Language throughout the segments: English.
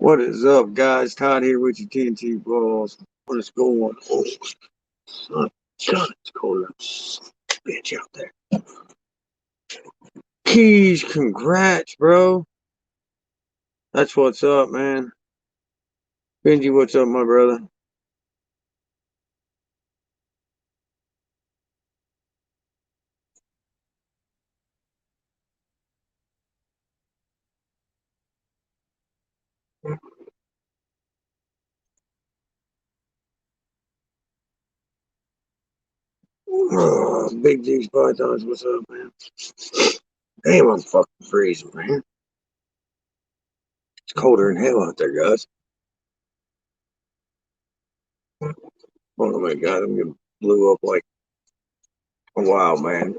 What is up, guys? Todd here with your TNTBALLS. What is going on? Son, God, it's cold up. Bitch out there. Keys, congrats, bro. That's what's up, man. Benji, what's up, my brother? Oh, Big G's Pythons, what's up, man? Damn, I'm fucking freezing, man. It's colder than hell out there, guys. Oh my god, I'm getting blew up like a wild man.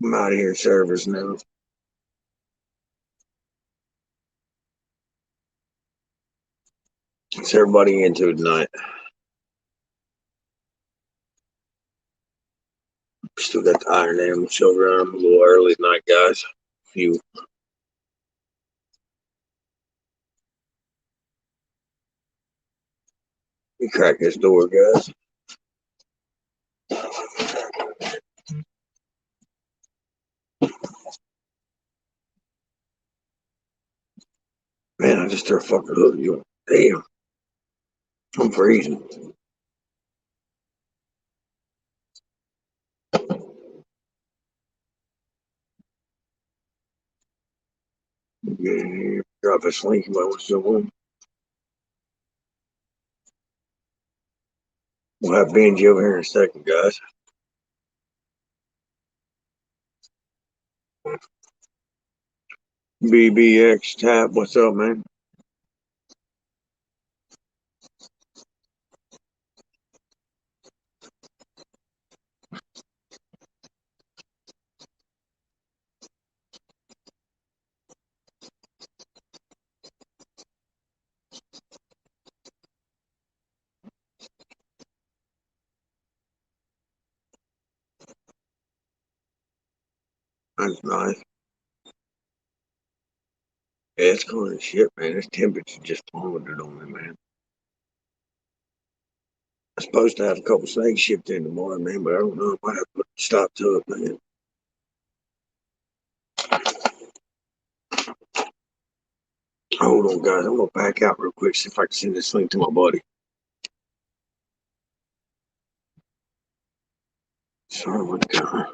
I'm out of here in service now. What's everybody into tonight? Still got the Iron Animal show around a little early tonight, guys. You crack this door, guys. Man, I just threw a fucking hook. You, damn, I'm freezing. Yeah, drop this link. You might want to jump on. We'll have Benji over here in a second, guys. BBX Tap, what's up, man? That's nice. Yeah, it's cold as shit, man. This temperature just plummeted on me, man. I'm supposed to have a couple snakes shipped in tomorrow, man, but I don't know. I might have to put a stop to it, man. Hold on, guys. I'm gonna back out real quick, see if I can send this link to my buddy. Sorry, what God.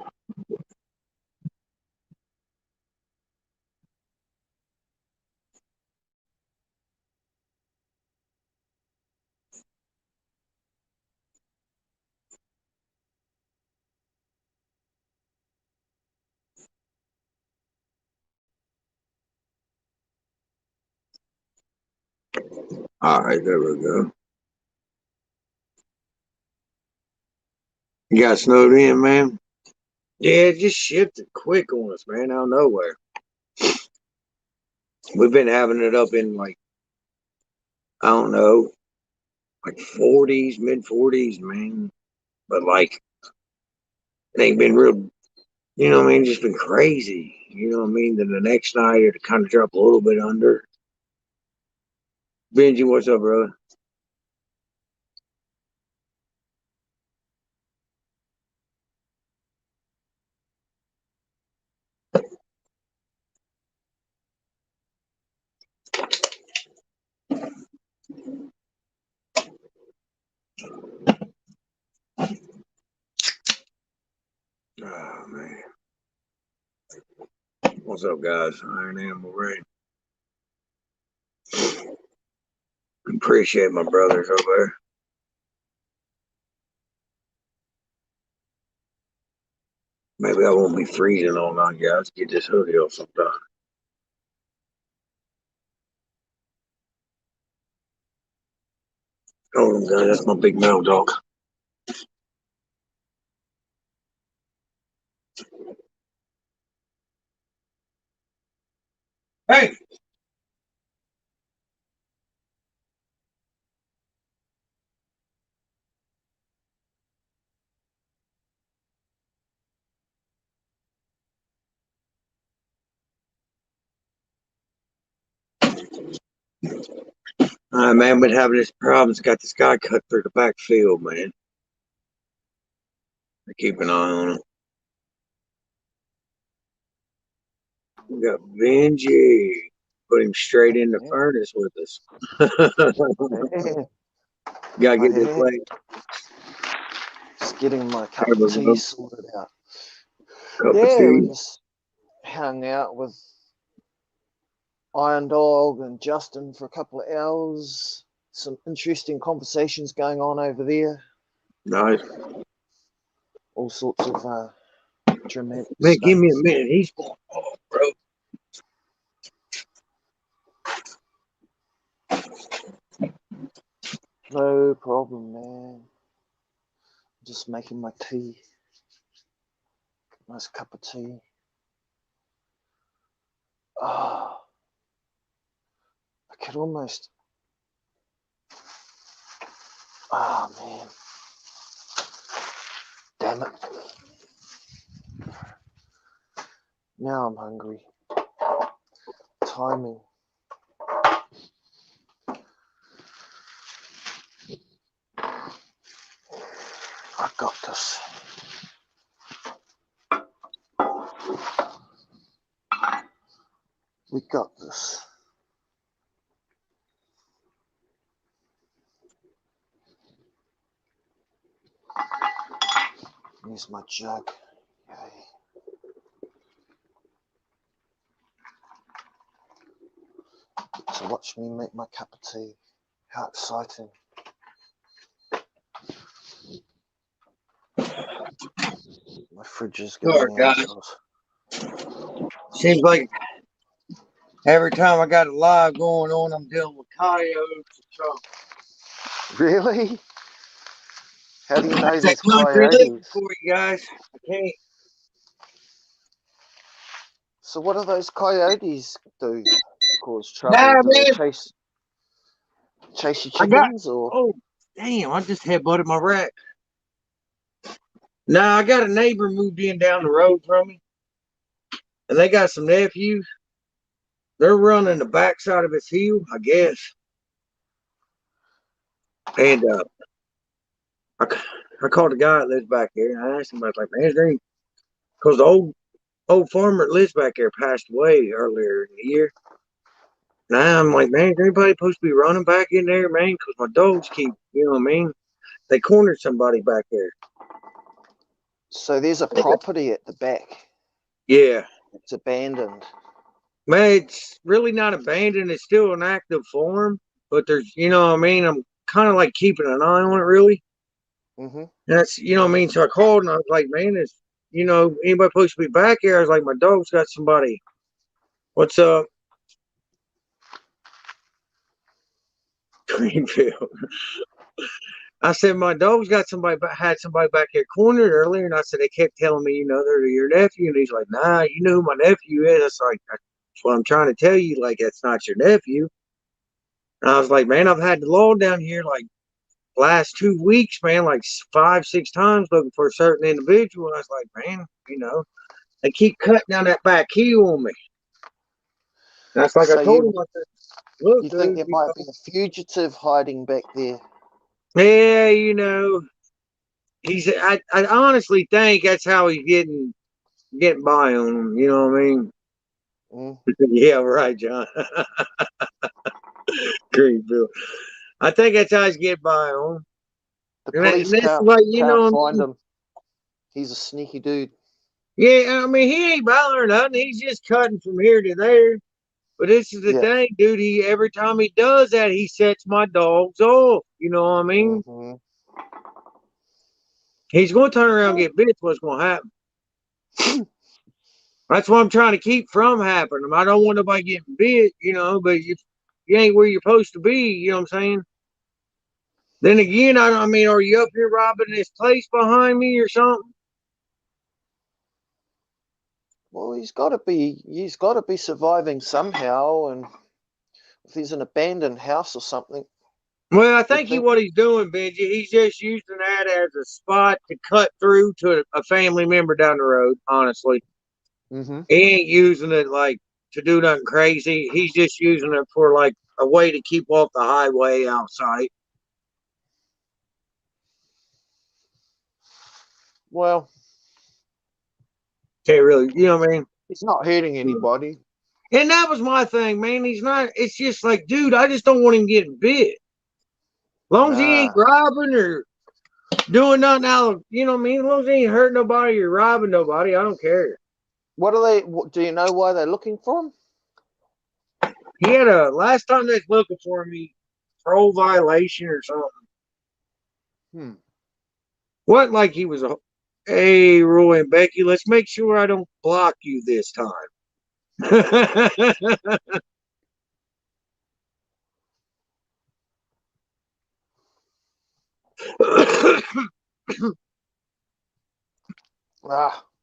All right, there we go. You got snowed in, man? Yeah, it just shifted quick on us, man, out of nowhere. We've been having it up in like, I don't know, like 40s, mid 40s, man. But like, it ain't been real, you know what I mean? Just been crazy. You know what I mean? Then the next night, it kind of dropped a little bit under. Benji, what's up, brother? Oh, man. What's up, guys? Iron Animal Rain. Appreciate my brothers over there. Maybe I won't be freezing all night, guys. Get this hoodie off sometime. Hold on, guys. That's my big male dog. Hey! Man, been having this problem. It's got this guy cut through the backfield, man. I keep an eye on him. We got Benji. Put him straight in the furnace with us. Gotta get this way. Just getting my cup of tea sorted out. We just hung out with Iron Dog and Justin for a couple of hours. Some interesting conversations going on over there. Nice. All sorts of dramatic Man, stuff. give me a minute. He's going off, bro. No problem, man. Just making my tea. Nice cup of tea. Oh, I could almost. Oh, man. Damn it. Now I'm hungry. Timing. I got this. We got this. Here's my jug. Yay. So watch me make my cup of tea. How exciting. My fridge is going out. Seems like every time I got a live going on, I'm dealing with coyotes and Trump. Really? How do you know these coyotes? For you guys, I can't. So what do those coyotes do to cause trouble? Do they chase your chickens or? Oh, damn! I just headbutted my rack. Nah, I got a neighbor moved in down the road from me, and they got some nephews. They're running the backside of his heel, I guess. And I called the guy that lives back there, and I asked him, I was like, man, is there any? Because the old farmer that lives back there passed away earlier in the year. Now I'm like, man, is anybody supposed to be running back in there, man? Because my dogs keep, you know what I mean? They cornered somebody back there. So there's a property at the back. Yeah. It's abandoned. Man, it's really not abandoned. It's still an active farm, but there's, you know what I mean? I'm kind of like keeping an eye on it, really. Mm-hmm. And that's, you know what I mean? So I called and I was like, man, is, you know, anybody supposed to be back here? I was like, my dog's got somebody. What's up? Greenfield. I said, my dog's got had somebody back here cornered earlier. And I said, they kept telling me, you know, they're your nephew. And he's like, nah, you know who my nephew is. That's like, that's what I'm trying to tell you. Like, that's not your nephew. And I was like, man, I've had the law down here like last 2 weeks, man, like 5, 6 times looking for a certain individual. And I was like, man, you know, they keep cutting down that back heel on me. And that's like so I told him, I said, look, you think there might be a fugitive hiding back there? Yeah, you know, I honestly think that's how he's getting by on him. You know what I mean? Mm. Yeah, right, John. Greenfield. I think that's how he's getting by on him. The police can't find him. He's a sneaky dude. Yeah, I mean, he ain't bothering nothing. He's just cutting from here to there. But this is the thing, dude. Every time he does that, he sets my dogs off. You know what I mean? Mm-hmm. He's going to turn around and get bit. What's going to happen? That's what I'm trying to keep from happening. I don't want nobody getting bit, you know, but if you ain't where you're supposed to be, you know what I'm saying? Then again, I mean, are you up here robbing this place behind me or something? Well, he's got to be surviving somehow, and if there's an abandoned house or something. Well, I think what he's doing, Benji, he's just using that as a spot to cut through to a family member down the road, honestly. Mm-hmm. He ain't using it like to do nothing crazy. He's just using it for like a way to keep off the highway outside. Well, Can't really, you know what I mean? he's not hurting anybody. And that was my thing, man. He's not. It's just like, dude, I just don't want him getting bit. Long as he ain't robbing or doing nothing out, you know what I mean? As long as he ain't hurting nobody or robbing nobody, I don't care. What are they? Do you know why they're looking for him? He had last time they was looking for him, parole violation or something. What, like he was a, hey, Roy and Becky, let's make sure I don't block you this time.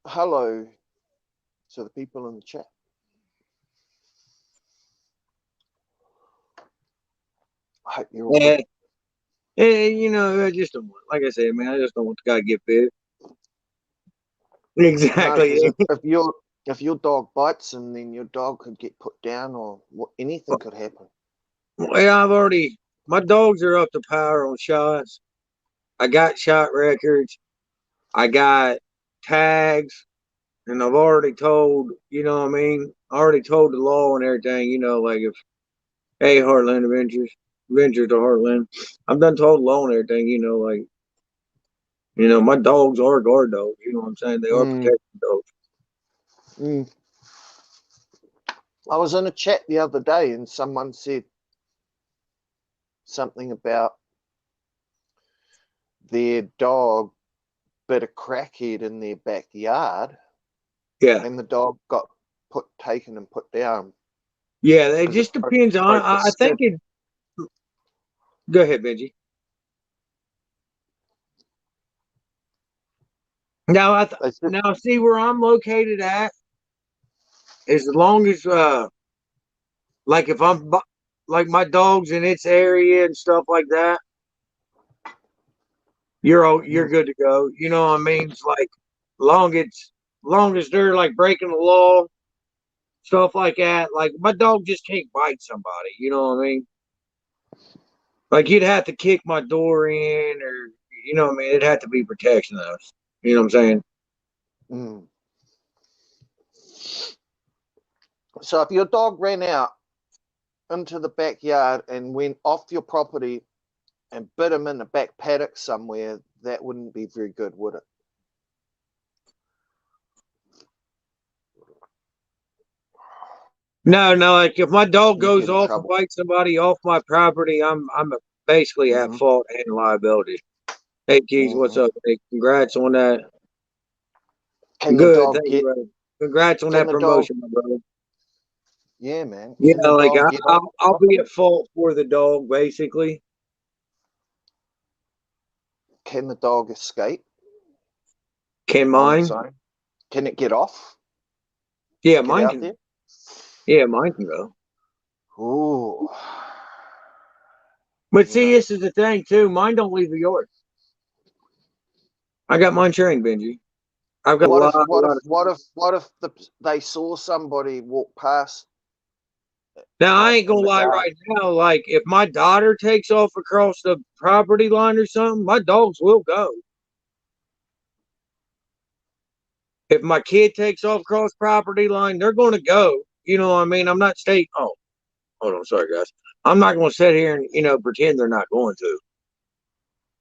Hello to the people in the chat. I hope you're all good. And you know, I just don't want, like I said, man, I just don't want the guy to get bit. Exactly. No, if your dog bites him, then your dog could get put down, or anything could happen. Well, my dogs are up to power on shots. I got shot records. I got tags, and I've already told, you know what I mean? I already told the law and everything, you know, like if, hey, Heartland Adventures to Heartland. I've done told the law and everything, you know, like, you know, my dogs are guard dogs, you know what I'm saying? They are protected dogs. I was in a chat the other day and someone said something about their dog bit a crackhead in their backyard. Yeah. And the dog got taken and put down. Yeah, it just depends on, I think it, go ahead, Benji. Now, now see where I'm located at, as long as, like if I'm, like my dog's in its area and stuff like that, you're good to go. You know what I mean? It's like, long as they're like breaking the law, stuff like that. Like my dog just can't bite somebody. You know what I mean? Like you'd have to kick my door in, or you know what I mean? It'd have to be protection of us. You know what I'm saying? So if your dog ran out into the backyard and went off your property and bit him in the back paddock somewhere, that wouldn't be very good, would it? No, like if my dog goes off and bites somebody off my property, I'm basically at fault and liability. Hey Keys, what's up? Hey, congrats on that. Good, thank you, brother. Congrats on that promotion, my brother. Yeah, man. Yeah, like I'll be at fault for the dog, basically. Can the dog escape? Can mine? Can it get off? Yeah, mine can. Yeah, mine can go. Ooh. But see, this is the thing too. Mine don't leave the yard. I got mine trained, Benji. I've got what if they saw somebody walk past? Now I ain't gonna lie right now. Like if my daughter takes off across the property line or something, my dogs will go. If my kid takes off across property line, they're gonna go. You know what I mean? I'm not stating. Oh, hold on, sorry guys. I'm not gonna sit here and pretend they're not going to.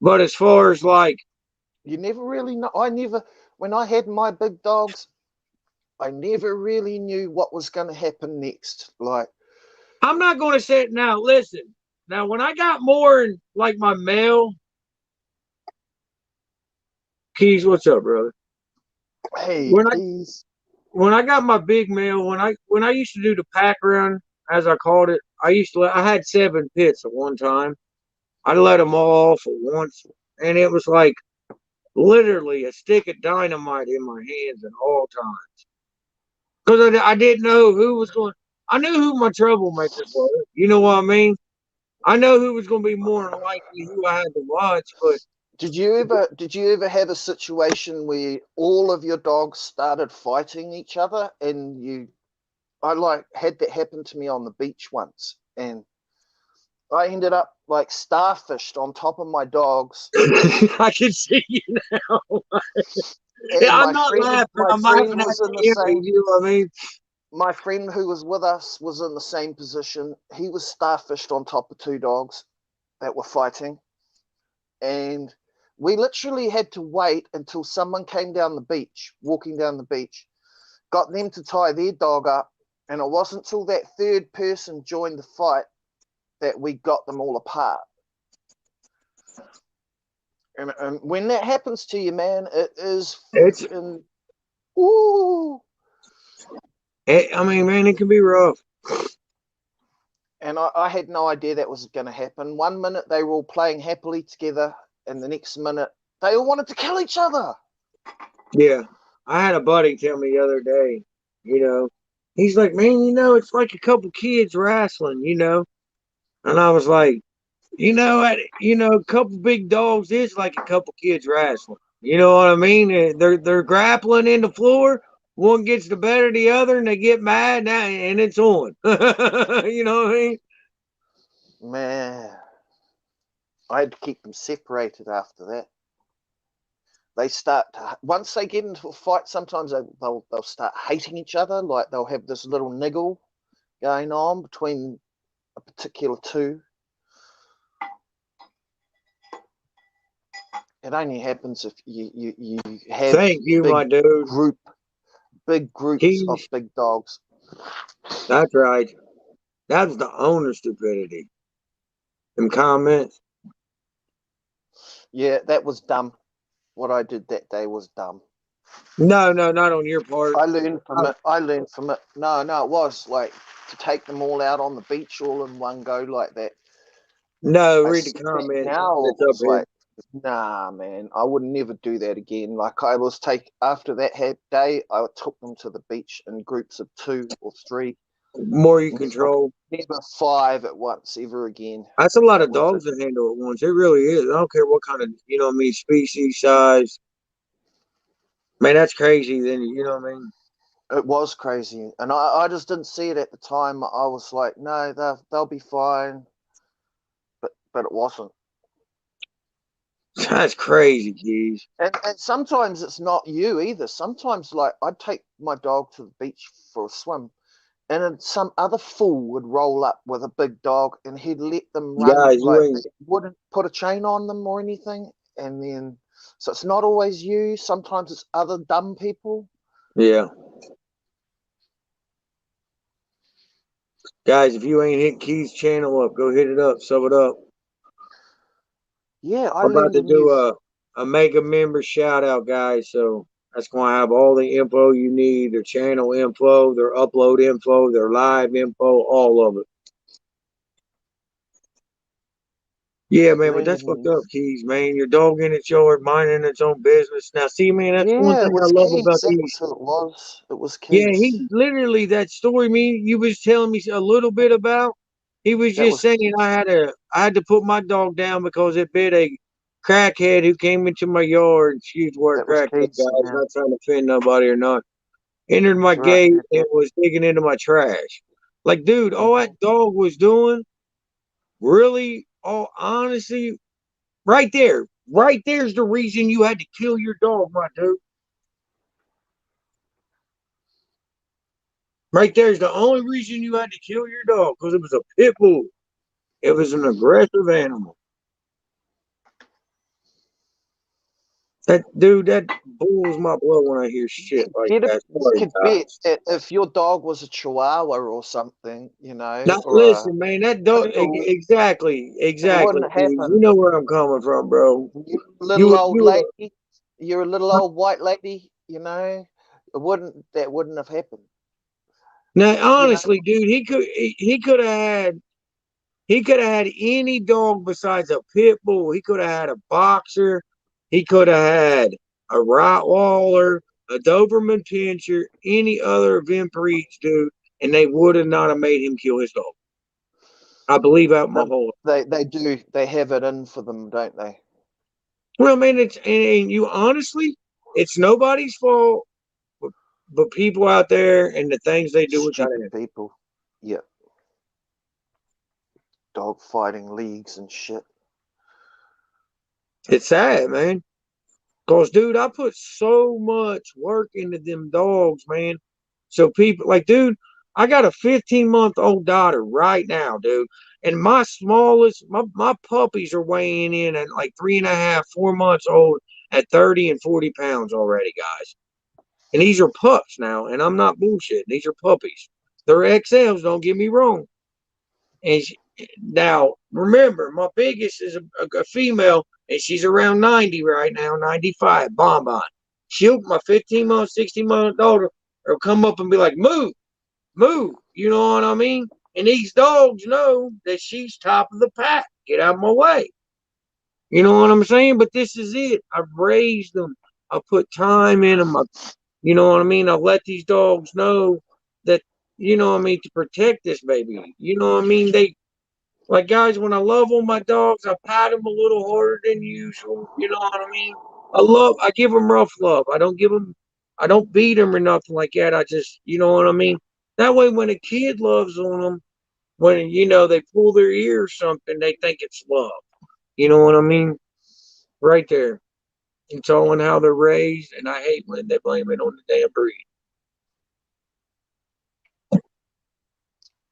But as far as like, you never really know. When I had my big dogs, I never really knew what was going to happen next. Like, I'm not going to say it now. Listen, now when I got more in like my mail, Keys, what's up, brother? Hey, Keys. When I got my big mail, when I used to do the pack run, as I called it, I had 7 pits at one time. I let them all off at once, and it was like literally a stick of dynamite in my hands at all times. Because I didn't know who was going. I knew who my troublemakers were. You know what I mean? I know who was going to be more than likely who I had to watch. But did you ever have a situation where all of your dogs started fighting each other, and I had that happen to me on the beach once, and I ended up like starfished on top of my dogs, I can see you now. Yeah, and I'm not laughing. my I'm friend laughing at was in the the image. same. You know what I mean? My friend who was with us was in the same position. He was starfished on top of two dogs that were fighting, and we literally had to wait until someone came down the beach, walking down the beach, got them to tie their dog up, and it wasn't until that third person joined the fight that we got them all apart. And when that happens to you, man, it is It's. freaking ooh. I mean, man, it can be rough. And I had no idea that was going to happen. One minute they were all playing happily together, and the next minute they all wanted to kill each other. Yeah, I had a buddy tell me the other day. You know, he's like, man, it's like a couple kids wrestling. And I was like, a couple big dogs is like a couple kids wrestling. You know what I mean? They're grappling in the floor. One gets the better of the other, and they get mad, and it's on. You know what I mean? Man, I had to keep them separated after that. They start once they get into a fight. Sometimes they'll start hating each other. Like they'll have this little niggle going on between a particular two. It only happens if you have Thank you, my big dude. group big groups of Keys. big dogs. That's right. That's the owner stupidity. Them comments. Yeah, that was dumb. What I did that day was dumb. No, no, not on your part. I learned from it. I learned from it. No, it was like to take them all out on the beach all in one go like that. No, I read the see that comment now. It that's up was here. like, nah, man, I would never do that again. Like I was after that day, I took them to the beach in groups of 2 or 3. More you Never, control. never 5 at once ever again. That's a lot That of was it. dogs to handle at once. It really is. I don't care what kind of, species, size. Man, that's crazy. Then, you know what I mean? It was crazy, and I just didn't see it at the time. I was like, no, they'll be fine, but it wasn't. That's crazy, geez. And sometimes it's not you either. Sometimes, like, I'd take my dog to the beach for a swim, and then some other fool would roll up with a big dog, and he'd let them run. Guys, you Like, ain't, they wouldn't put a chain on them or anything. And then, so it's not always you. Sometimes it's other dumb people. yeah. Guys, if you ain't hit Key's channel up, go hit it up, sub it up. Yeah, I I'm about learned to a new. do a mega member shout out, guys. So that's going to have all the info you need, their channel info, their upload info, their live info, all of it. Yeah, man, but Learned a that's fucked new. up, Keys, man. Your dog in its yard, minding its own business. Now, see, man, that's one Yeah, thing it I was love kids. about That was these. who it was. It was Yeah, kids. he literally that story me you was telling me a little bit about. He was That just was saying kids. I had to put my dog down because it bit a crackhead who came into my yard. Excuse the word That was crackhead, kids, guys. man. Not trying to offend nobody or not. Entered my That's right. gate Yeah, and was digging into my trash. Like, dude, all mm-hmm. that dog was doing, really, all honesty, right there. Right there's the reason you had to kill your dog, my dude. Right there's the only reason you had to kill your dog because it was a pit bull. It was an aggressive animal. That dude, that boils my blood when I hear shit like that. You Sorry, could bet guys. if your dog was a Chihuahua or something, Now or a listen, man. That dog, poodle, exactly, it exactly. wouldn't You happen. know where I'm coming from, bro. You're a little You, old you. lady. You're a little old white lady. It wouldn't. That wouldn't have happened. Now, You know, honestly, dude, he could have had any dog besides a pit bull. He could have had a boxer. He could have had a Rottweiler, a Doberman Pinscher, any other Vim breeds, dude, and they would have not have made him kill his dog. I believe out my um, whole. they do. They have it in for them, don't they? Well, man, and you honestly, it's nobody's fault, but people out there and the things they do with that Stupid animal. people. Yeah. dog fighting leagues and shit. It's sad, man. Cause, dude, I put so much work into them dogs, man. So people like, dude, I got a 15-month-old daughter right now, dude. And my smallest, my puppies are weighing in at like 3.5, 4 months old at 30 and 40 pounds already, guys. And these are pups now, and I'm not bullshitting. These are puppies. They're XLs, don't get me wrong. And now, remember, my biggest is a female, and she's around 90 right now, 95, Bonbon. My 15-month, 16-month daughter will come up and be like, move, move. You know what I mean? And these dogs know that she's top of the pack. Get out of my way. You know what I'm saying? But this is it. I've raised them. I put time in them. You know what I mean? I let these dogs know that, you know what I mean, to protect this baby. You know what I mean? Like, guys, when I love on my dogs, I pat them a little harder than usual. You know what I mean? I give them rough love. I don't beat them or nothing like that. I just, you know what I mean? That way, when a kid loves on them, when, you know, they pull their ear or something, they think it's love. You know what I mean? Right there. It's all in how they're raised, and I hate when they blame it on the damn breed.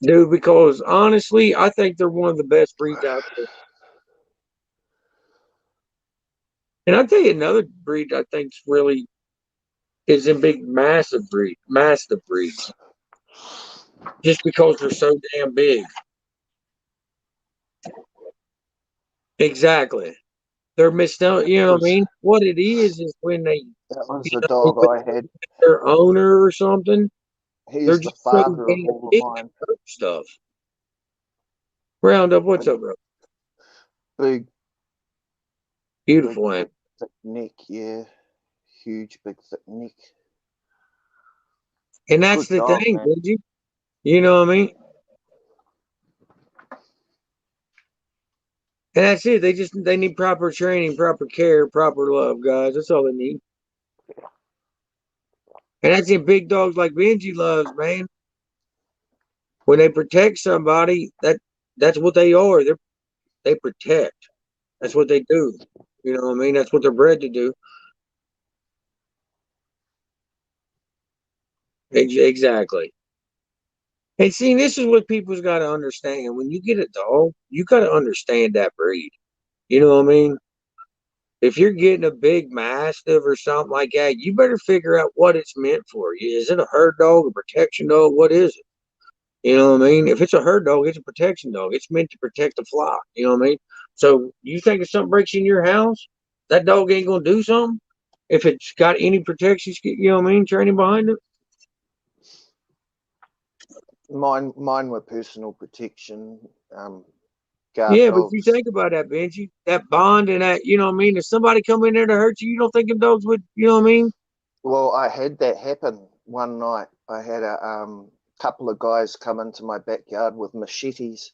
Dude, because honestly, I think they're one of the best breeds out there. And I'll tell you another breed I think's really is in big mastiff breeds. Just because they're so damn big. Exactly. They're missed out, you know what I mean? What it is when they, That was you the know, dog with I had. their owner or something, they're He's the just so father of damn all of big mine. at stuff. Roundup, what's up, bro? Big, Beautiful, man. thick neck, yeah. Huge, big, thick neck. And that's Good the dog, thing, man. did you? You know what I mean? And that's it. They need proper training, proper care, proper love, guys. That's all they need. And that's in big dogs like Benji loves, man. When they protect somebody, that's what they are. They protect. That's what they do. You know what I mean? That's what they're bred to do. Exactly. And see, this is what people's got to understand. When you get a dog, you got to understand that breed. You know what I mean? If you're getting a big mastiff or something like that, you better figure out what it's meant for. Is it a herd dog, a protection dog? What is it? You know what I mean? If it's a herd dog, it's a protection dog. It's meant to protect the flock. You know what I mean? So you think if something breaks in your house, that dog ain't gonna do something? If it's got any protections, you know what I mean, training behind it. Mine were personal protection, guard Yeah, but you dogs. think about that, Benji. That bond and that, you know what I mean? If somebody come in there to hurt you, you don't think them dogs would, you know what I mean? Well, I had that happen one night. I had a couple of guys come into my backyard with machetes,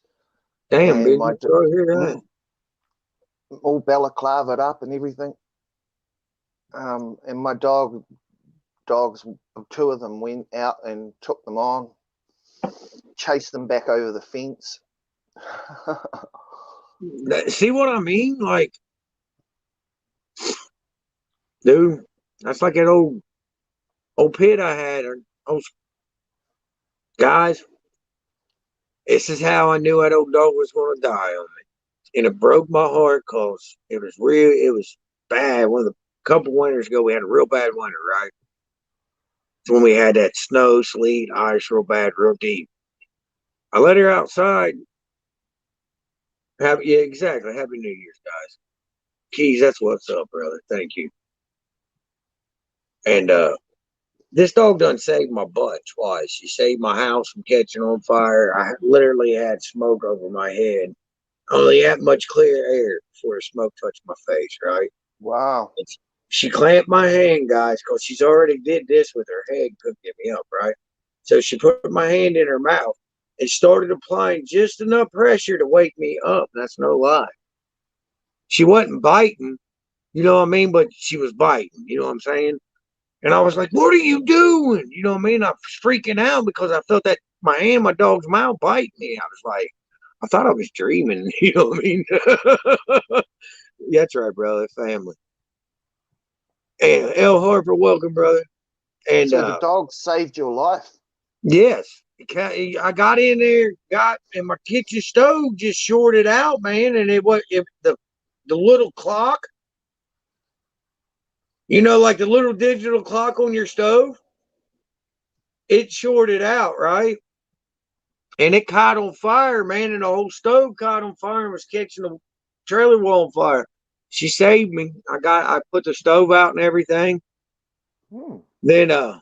Damn, and Benji. Sorry to hear that. all balaclavaed up and everything. And my dogs, two of them went out and took them on, chased them back over the fence. See what I mean? Like, dude, that's like that old pit I had. Or those guys, this is how I knew that old dog was going to die on me. And it broke my heart because it was bad. One of the couple winters ago, we had a real bad winter, right? It's when we had that snow, sleet, ice real bad, real deep. I let her outside. Yeah, exactly. Happy New Year's, guys. Keys, that's what's up, brother. Thank you. And this dog done saved my butt twice. She saved my house from catching on fire. I literally had smoke over my head. Only that much clear air before the smoke touched my face, right? Wow. She clamped my hand, guys, because she's already did this with her head, couldn't get me up, right? So she put my hand in her mouth and started applying just enough pressure to wake me up. That's no lie. She wasn't biting, you know what I mean? But she was biting, you know what I'm saying? And I was like, what are you doing? You know what I mean? I was freaking out because I felt that my hand, my dog's mouth bite me. I was like, I thought I was dreaming. You know what I mean? Yeah, that's right, brother. Family. And L. Harper, welcome, brother. And So the dog saved your life. yes, I got in there, and my kitchen stove just shorted out, man. And it was the little clock, like the little digital clock on your stove, it shorted out, right? And it caught on fire, man. And the whole stove caught on fire and was catching the trailer wall on fire. She saved me. I put the stove out and everything. Then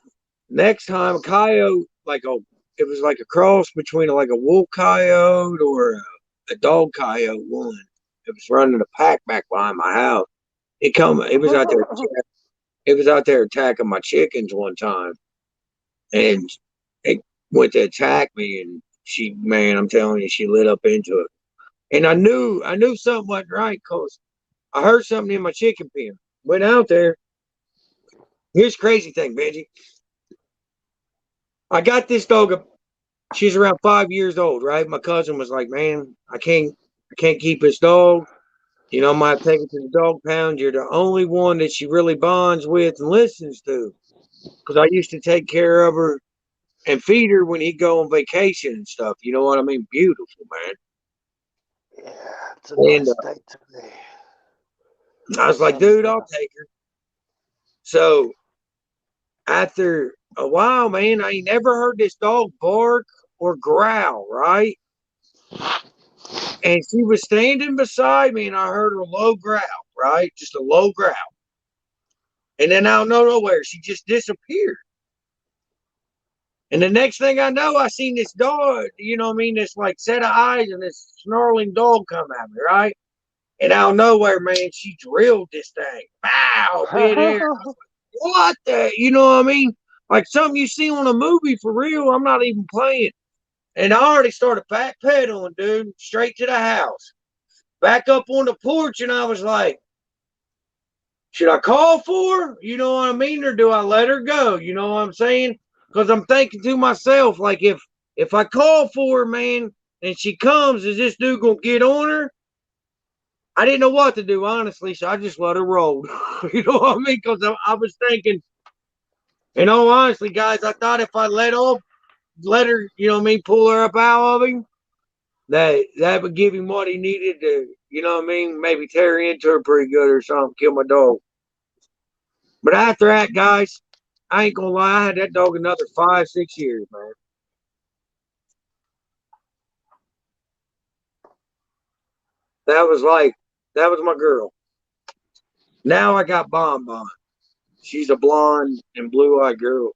next time a coyote, it was like a cross between like a wolf coyote or a dog coyote one. It was running a pack back behind my house. It was out there. It was out there attacking my chickens one time, and it went to attack me. And man, I'm telling you, she lit up into it. And I knew something wasn't right because I heard something in my chicken pen. Went out there. Here's the crazy thing, Benji. I got this dog. She's around 5 years old, right? My cousin was like, "Man, I can't keep this dog. I might take it to the dog pound. You're the only one that she really bonds with and listens to." Because I used to take care of her and feed her when he'd go on vacation and stuff. You know what I mean? Beautiful, man. Yeah, it's a And nice day today. I was like, "Dude, I'll take her." So after a while, man, I ain't never heard this dog bark or growl, right? And she was standing beside me, and I heard her low growl, right? Just a low growl. And then out of nowhere, she just disappeared. And the next thing I know, I seen this dog, this like set of eyes and this snarling dog come at me, right? And out of nowhere, man, she drilled this thing. Bow, midair. What the? You know what I mean? Like something you see on a movie for real. I'm not even playing. And I already started backpedaling, dude, straight to the house. Back up on the porch, and I was like, should I call for her? You know what I mean? Or do I let her go? You know what I'm saying? Because I'm thinking to myself, like, if I call for her, man, and she comes, is this dude going to get on her? I didn't know what to do, honestly, so I just let her roll. You know what I mean? Because I was thinking, in all honesty, guys, I thought if I let her, pull her up out of him, that would give him what he needed to, maybe tear into her pretty good or something, kill my dog. But after that, guys, I ain't gonna lie, I had that dog another 5-6 years, man. That was my girl. Now I got Bon Bon. She's a blonde and blue-eyed girl.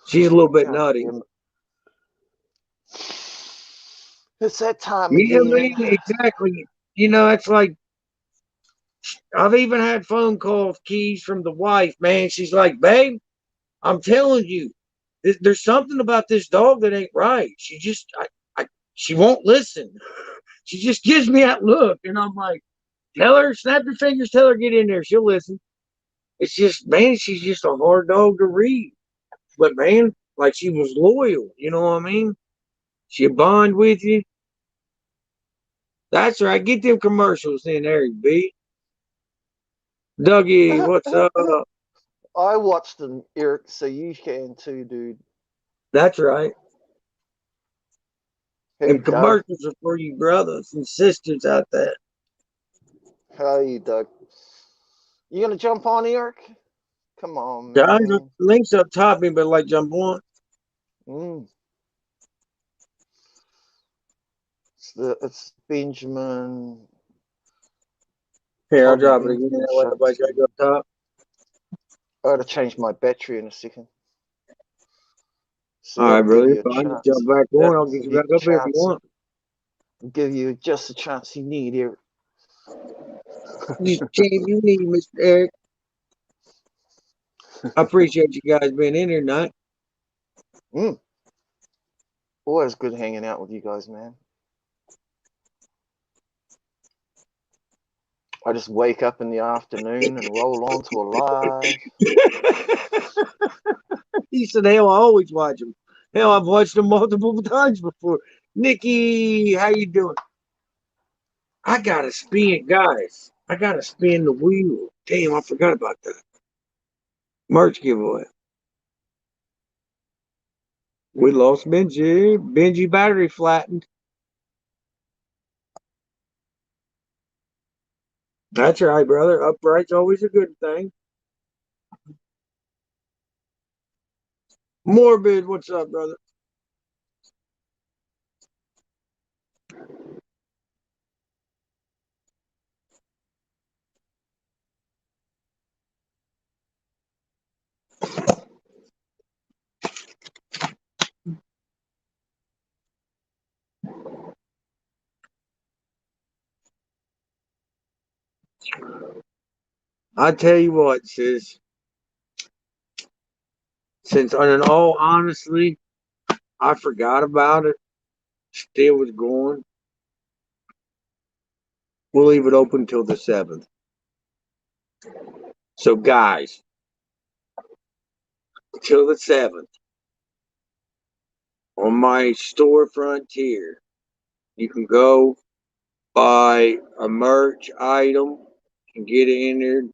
She's a little bit nutty. It's that time Yeah, again. man, exactly. It's like I've even had phone calls, keys from the wife, man. She's like, "Babe, I'm telling you, there's something about this dog that ain't right. She won't listen. She just gives me that look." And I'm like, "Tell her, snap your fingers, tell her, get in there. She'll listen." It's just, man, she's just a hard dog to read. But, man, like she was loyal. You know what I mean? She'll bond with you. That's right. Get them commercials in there, B. Dougie, what's up? I watched them, Eric, so you can too, dude. That's right. Hey, And Doug. commercials are for you brothers and sisters out there. How are you, Doug? You gonna jump on, Eric? Come on, Guys, the man. links up top, but like jump on. It's Benjamin. Here, I'll drop it again. That way nobody's got to go up top. I gotta change my battery in a second. So all right, brother. Fine. Just jump back on. I'll get you back up here if you want. I'll give you just the chance you need here. Just chance you need, Mr. Eric. I appreciate you guys being in here tonight. Always good hanging out with you guys, man. I just wake up in the afternoon and roll onto a live. He said, "Hell, I always watch them. Hell, I've watched them multiple times before." Nikki, how you doing? I gotta spin, guys. I gotta spin the wheel. Damn, I forgot about that. Merch giveaway. We lost Benji. Benji battery flattened. That's right, brother. Upright's always a good thing. Morbid, what's up, brother? I tell you what, sis. Since, in all honestly, I forgot about it. Still was going. We'll leave it open till the 7th. So, guys, till the 7th, on my Storefrontier, you can go buy a merch item and get it entered.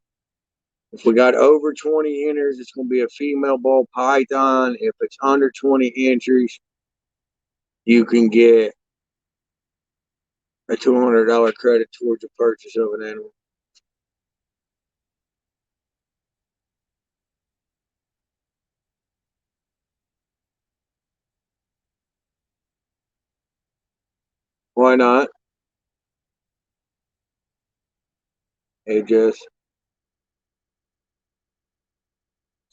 If we got over 20 entries, it's going to be a female ball python. If it's under 20 entries, you can get a $200 credit towards the purchase of an animal. Why not? It just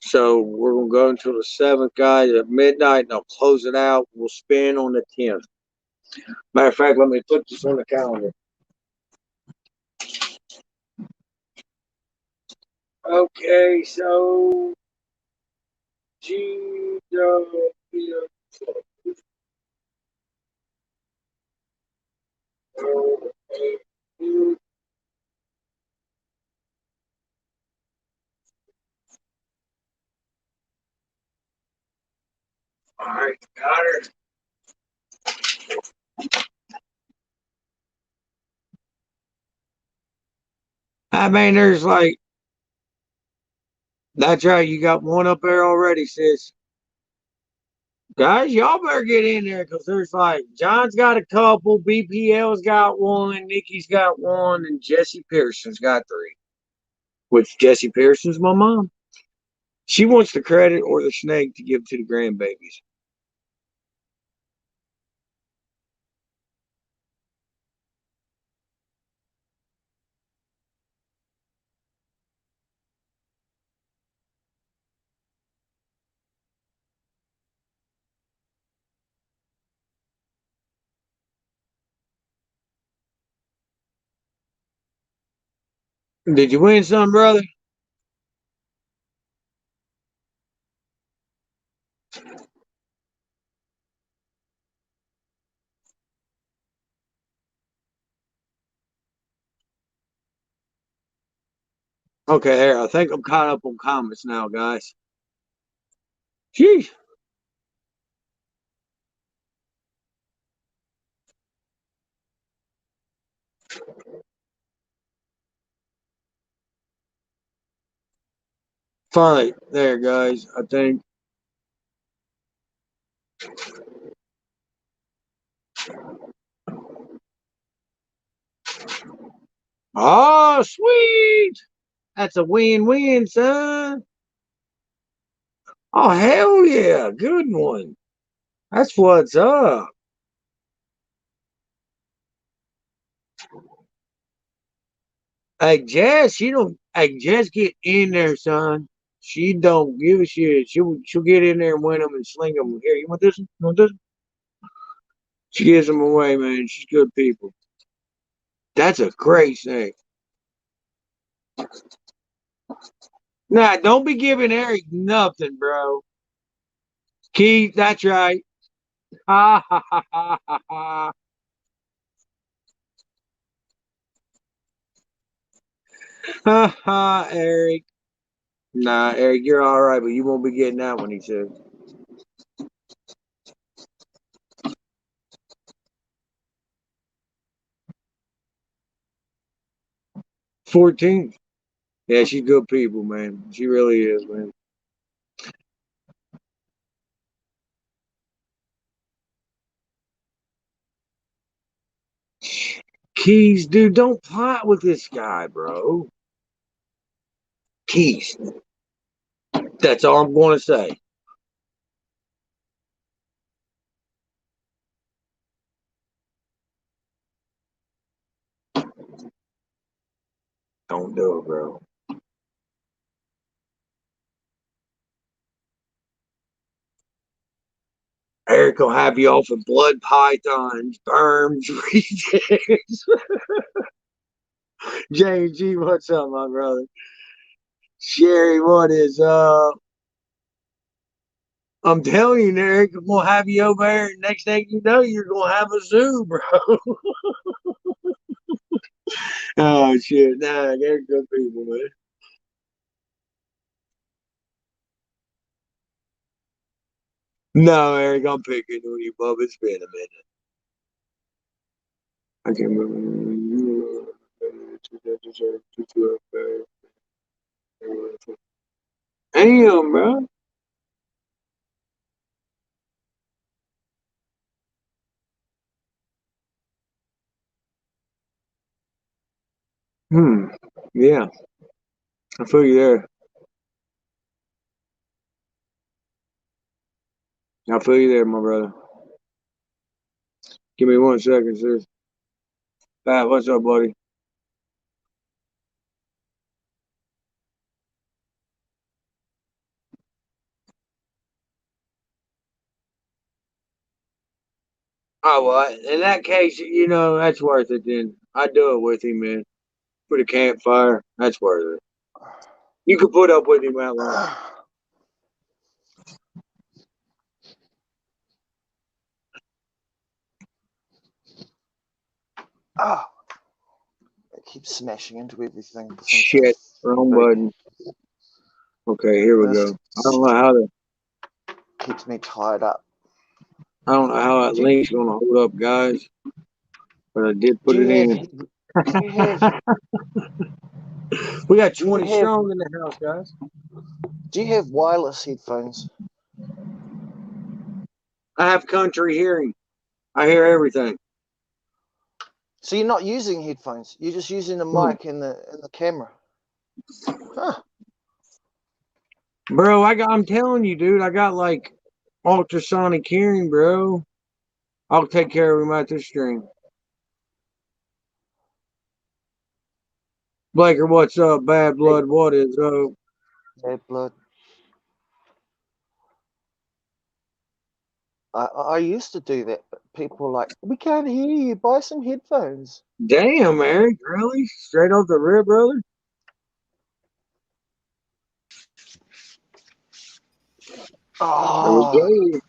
so we're gonna go until the 7th, guys, at midnight, and I'll close it out. We'll spin on the 10th. Matter of fact, let me put this on the calendar. Okay, so G W. All right, got her. I mean, there's like, that's right. You got one up there already, sis. Guys, y'all better get in there because there's like, John's got a couple, BPL's got one, Nikki's got one, and Jesse Pearson's got three. Which Jesse Pearson's my mom. She wants the credit or the snake to give to the grandbabies. Did you win some, brother? Okay, here. I think I'm caught up on comments now, guys. Sheesh. Finally, there, guys. I think. Oh, sweet. That's a win-win, son. Oh, hell yeah. Good one. That's what's up. Hey, Jess, she don't. Hey, Jess, get in there, son. She don't give a shit. She'll get in there and win them and sling them. Here, you want this one? You want this one? She gives them away, man. She's good people. That's a great thing. Nah, don't be giving Eric nothing, bro. Keith, that's right. Ha ha ha ha ha ha. Ha ha, Eric. Nah, Eric, you're all right, but you won't be getting that one, he said. 14th. Yeah, she's good people, man. She really is, man. Keys, dude, don't plot with this guy, bro. Keys. That's all I'm going to say. Don't do it, bro. Eric will have you off of blood pythons, berms, rejects. JG, what's up, my brother? Sherry, what is I'm telling you, Eric, I'm gonna have you over there. Next thing you know, you're gonna have a zoo, bro. Oh shit, nah, they're good people, man. No, Eric, I'm picking on you, bub. It's been a minute. I can't remember. Damn, bro. Yeah, I feel you there. I feel you there, my brother. Give me 1 second, sis. Pat, what's up, buddy? Oh, well, in that case, you know, that's worth it then. I'd do it with him, man. Put a campfire. That's worth it. You could put up with him that long. Oh, I keep smashing into everything. Shit, wrong button. Okay, here we go. I don't know how that. Keeps me tied up. I don't know how that link's gonna hold up, guys. But I did put it in. We got 20 strong in the house, guys. Do you have wireless headphones? I have country hearing. I hear everything. So you're not using headphones. You're just using the mic and the camera. Huh. Bro, I'm telling you, dude, I got like ultrasonic hearing, bro. I'll take care of him at the stream. Blaker, what's up? Bad blood, what is up? Bad blood. I used to do that, but people were like, we can't hear you. Buy some headphones. Damn, Eric, really? Straight off the rib, brother? Oh,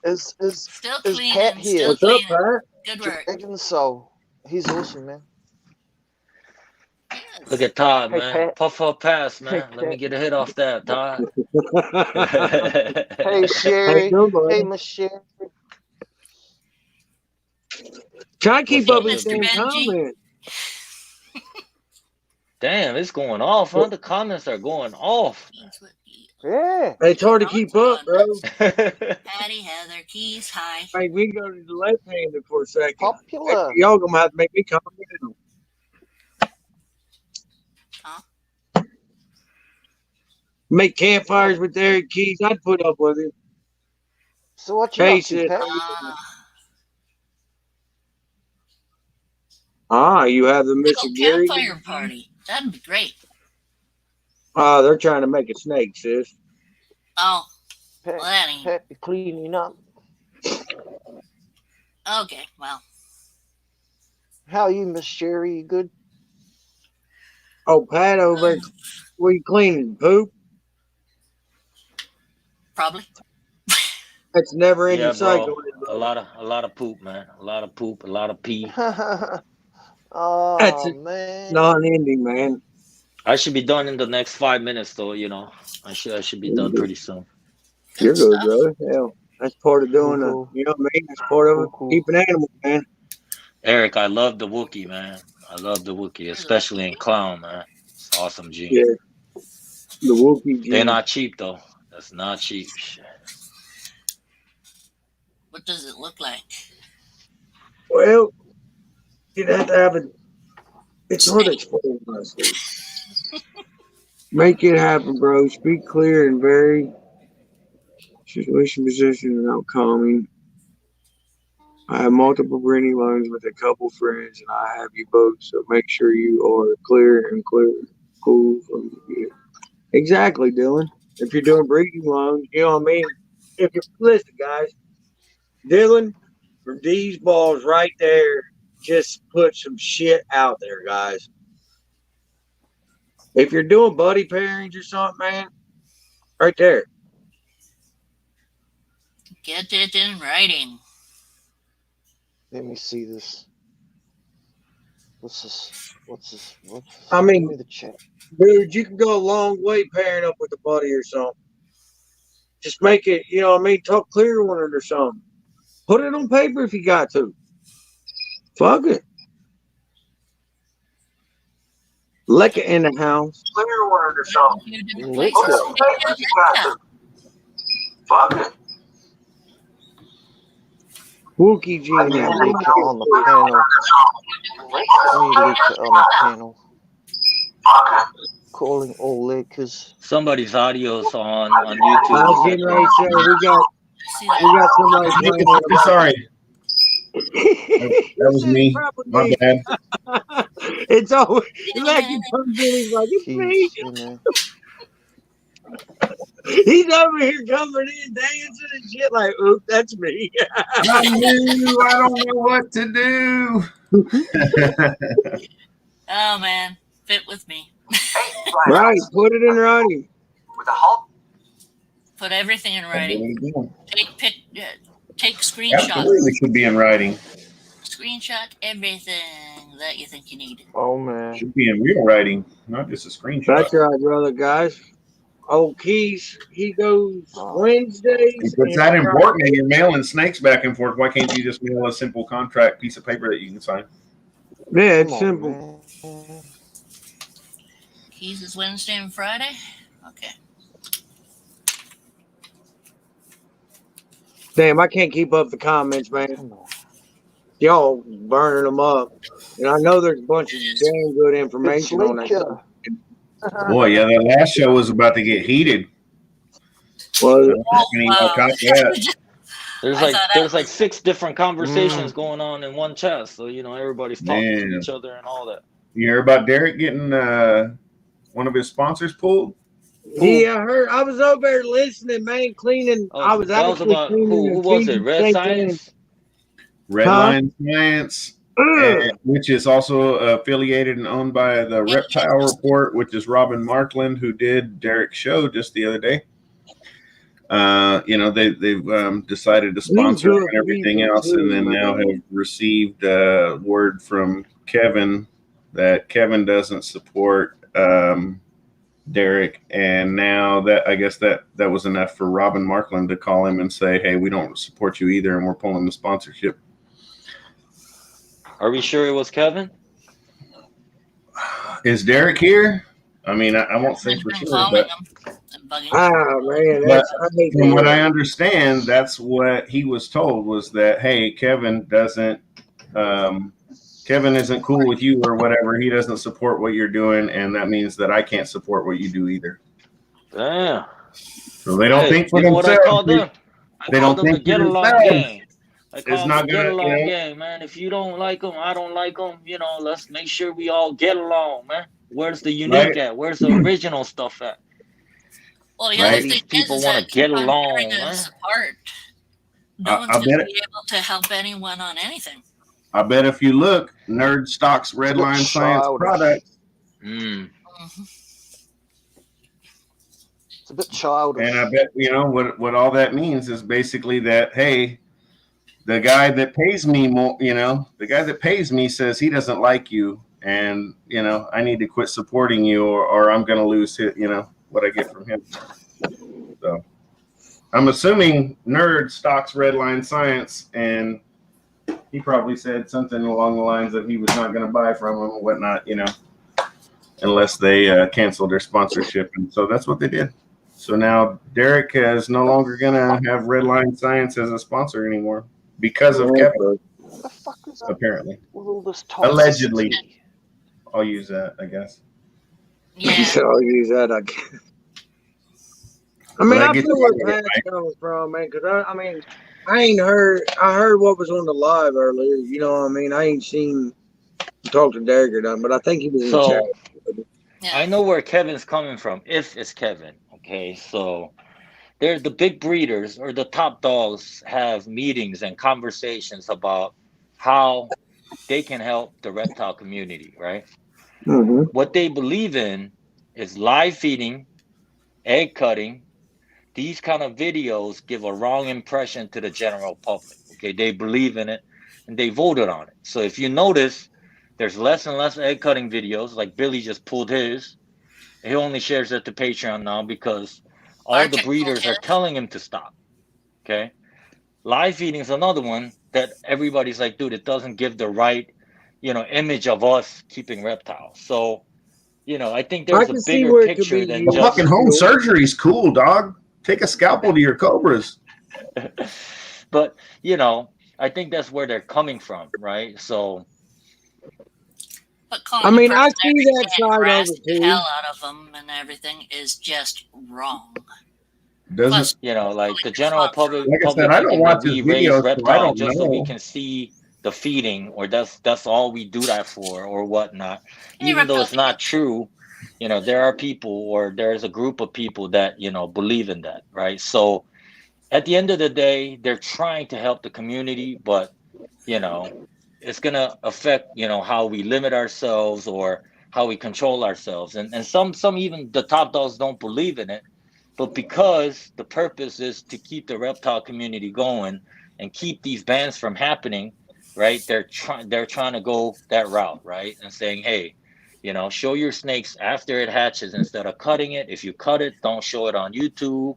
is still cleaning, Pat here? What's up, Pat? Good work. Dragon Soul. He's awesome, man. Yes. Look at Todd, Hey, man. Pat. Puff up pass, man. Hey, Let me Pat. get a hit off that, Todd. Hey, Sherry. Hey, Miss Sherry. Try to keep up Mr. with the same Benji. comment. Damn, it's going off, huh? The comments are going off. Yeah. It's hard to keep up, bro. Patty, Heather, Keys, hi. Like, we go to the left-handed for a second. Popular. Y'all gonna have to make me calm down. Huh? Make campfires with Eric Keys. I'd put up with him. So what you Hey, up to, Pat? You have the Mr. Gary. Campfire party. That'd be great. They're trying to make a snake, sis. Oh. Pat, Well, that ain't. Pat, be cleaning up. Okay, well. How are you, Miss Sherry? You good? Oh, Pat over there. What are you cleaning? Poop? Probably. That's never ending Yeah, cycle. bro. A lot of poop, man. A lot of poop, a lot of pee. Oh, That's man. non-ending, man. I should be done in the next 5 minutes, though. You know, I should be done pretty soon. You're good, brother. Hell, that's part of doing Cool. you know what I mean? That's part of keeping animals, man. Eric, I love the Wookiee, man. I love the Wookiee, especially in Clown, man. Awesome gene. Yeah. The Wookiee gene. They're not cheap though. That's not cheap. Shit. What does it look like? Well, you'd have to have a. It's hard to explain, honestly. Make it happen, bro. Speak clear and very situation position without calming. I have multiple breeding loans with a couple friends, and I have you both. So make sure you are clear and cool from you. Exactly, Dylan. If you're doing breeding loans, you know what I mean. If you listen, guys, Dylan from these balls right there just put some shit out there, guys. If you're doing buddy pairings or something, man, right there. Get it in writing. Let me see this. What's this? I mean, Give me the chat. dude, you can go a long way pairing up with a buddy or something. Just make it, you know what I mean? Talk clear on it or something. Put it on paper if you got to. Fuck it. Lick it in the house. Clear on it or something. Few different Lick places. it. Paper if you got to. Fuck it. Wookiee gene. Let me leak it on the panel. Let me leak it on the panel. Calling all lickers. Somebody's audio's on I was YouTube. getting ready to say See that? we got somebody playing on the Sorry, that was me. My bad. It's always like he comes in, he's like, it's me. Keys in there. He's over here coming in, dancing and shit like, oop, that's me. I knew. I don't know what to do. Oh man, fit with me. Right, put it in writing. Put everything in writing. Take screenshots. Absolutely should be in writing. Screenshot everything that you think you need. Oh man. Should be in real writing, not just a screenshot. That's right, brother, guys. Old Keys, he goes Wednesdays. If it's that important and you're mailing snakes back and forth, why can't you just mail a simple contract piece of paper that you can sign? Yeah, it's Come on, simple. man. Keys is Wednesday and Friday? Okay. Damn, I can't keep up the comments, man. Come on. Y'all burning them up. And I know there's a bunch of damn good It's information on that. Leaker. Boy, yeah, that last show was about to get heated. Well, Wow. There's like 6 different conversations going on in one chat. So everybody's talking to Man. each other and all that. You hear about Derek getting one of his sponsors pulled? yeah, I heard. I was over there listening, man, cleaning. Oh, I was that was actually about cleaning. who the was it? feed Red snake Science? Red Huh? Line Science, which is also affiliated and owned by the Reptile Report, which is Robin Markland, who did Derek's show just the other day. They've decided to sponsor good. and everything He's else, good, and then now man. have received word from Kevin that Kevin doesn't support Derek, and now that I guess that was enough for Robin Markland to call him and say, "Hey, we don't support you either, and we're pulling the sponsorship." Are we sure it was Kevin? Is Derek here? I mean, I won't say for sure, but man, But I hate from what that. I understand, that's what he was told, was that, hey, Kevin isn't cool with you or whatever. He doesn't support what you're doing, and that means that I can't support what you do either. Damn. So they don't think for you know what I call themselves. them? I They call don't them the think for get along themselves. game. I call It's them not the get gonna, along game, man. If you don't like them, I don't like them. Let's make sure we all get along, man. Where's the unique at? Where's the original stuff at? Well, the Right. other These thing people is wanna that get keep on along, tearing man. us apart. No I one's going bet to be able to help anyone on anything. I bet if you look, Nerd stocks Red It's Line Science childish. products, Mm. It's a bit childish. and I bet what all that means is basically that, hey, the guy that pays me more, the guy that pays me says he doesn't like you, and I need to quit supporting you, or I'm going to lose it, what I get from him. So I'm assuming Nerd stocks Red Line Science, and he probably said something along the lines of he was not going to buy from him and whatnot, unless they cancel their sponsorship. And so that's what they did. So now Derek is no longer going to have Redline Science as a sponsor anymore because of Kevin, What the fuck is up apparently. with all this Allegedly. toxicity? I'll use that, I guess. Yeah. So I'll use that. I Well, mean, that I gets feel where you Pat's right. coming from, man. Because I mean, I ain't heard. I heard what was on the live earlier. You know what I mean? I ain't seen talk to Derek or nothing, but I think he was in the chat. So Yeah. I know where Kevin's coming from, if it's Kevin. Okay, so they're the big breeders or the top dogs have meetings and conversations about how they can help the reptile community, right? Mm-hmm. What they believe in is live feeding, egg cutting. These kind of videos give a wrong impression to the general public. Okay, they believe in it and they voted on it. So if you notice, there's less and less egg cutting videos. Like Billy just pulled his. He only shares it to Patreon now because all the Arctic breeders are bullshit. telling him to stop. Okay, live feeding is another one that everybody's like, dude, it doesn't give the right, image of us keeping reptiles. So, I think I there's a can see bigger where it could be picture than The used. fucking just. home surgery is cool, dog. Take a scalpel to your cobras. But I think that's where they're coming from, right? So But calling I a mean, I person see every that day and side of harassing it the too. hell out of them and everything is just wrong. Doesn't Plus, like the it's general not true. like I said, public I don't thinking that watch his we raise videos, so I reptiles don't just so we know. can see the feeding, or that's all we do that for, or whatnot. Any Even though reptile it's not videos. true, there are people, or there's a group of people that believe in that, right? So at the end of the day, they're trying to help the community, but you know it's going to affect how we limit ourselves or how we control ourselves, and some even the top dogs don't believe in it, but because the purpose is to keep the reptile community going and keep these bans from happening, right? They're trying to go that route, right? And saying, hey, show your snakes after it hatches instead of cutting it. If you cut it, don't show it on YouTube.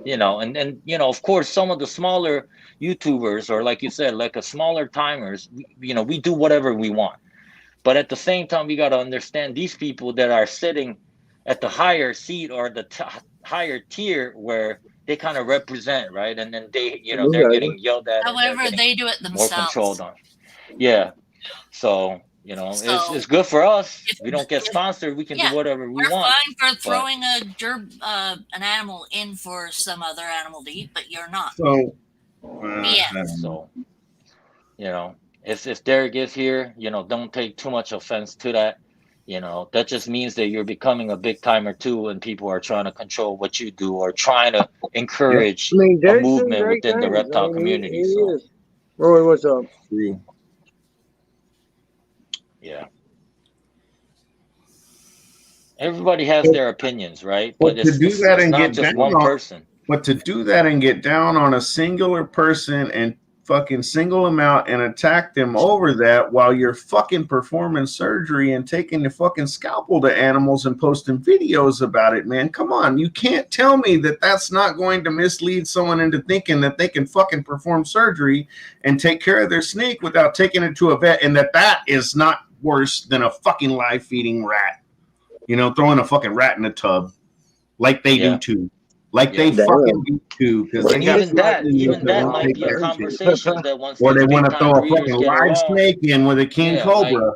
And of course, some of the smaller YouTubers, or like you said, like a smaller timers, we do whatever we want. But at the same time, we got to understand these people that are sitting at the higher seat or the higher tier where they kind of represent, right? And then they're Okay. getting yelled at, or they're However, getting they do it more themselves. controlled on. Yeah. So, So it's good for us. if, We don't get if sponsored. We can do yeah, whatever we we're want. fine for But throwing an animal in for some other animal to eat, but you're not. So, Yeah. I don't know. so, if Derek is here, don't take too much offense to that. That just means that you're becoming a big timer too, and people are trying to control what you do or trying to encourage I mean, a Derek's doing movement great within the things. I reptile mean, he community. So, is. Roy, what's up? True. yeah. Everybody has their opinions, right? But But to it's do it's, that it's and not get just down one on, person. but to do that and get down on a singular person and fucking single them out and attack them over that while you're fucking performing surgery and taking the fucking scalpel to animals and posting videos about it, man. Come on. You can't tell me that that's not going to mislead someone into thinking that they can fucking perform surgery and take care of their snake without taking it to a vet, and that is not worse than a fucking live feeding rat. Throwing a fucking rat in a tub like they do Yeah. too. Like Yeah. they fucking do too, because Well, they And got that's even like that, people the even that that won't might take be a that live. shit. conversation that once Or these they want big to time throw a breeders fucking get live along, snake in with a king yeah, like cobra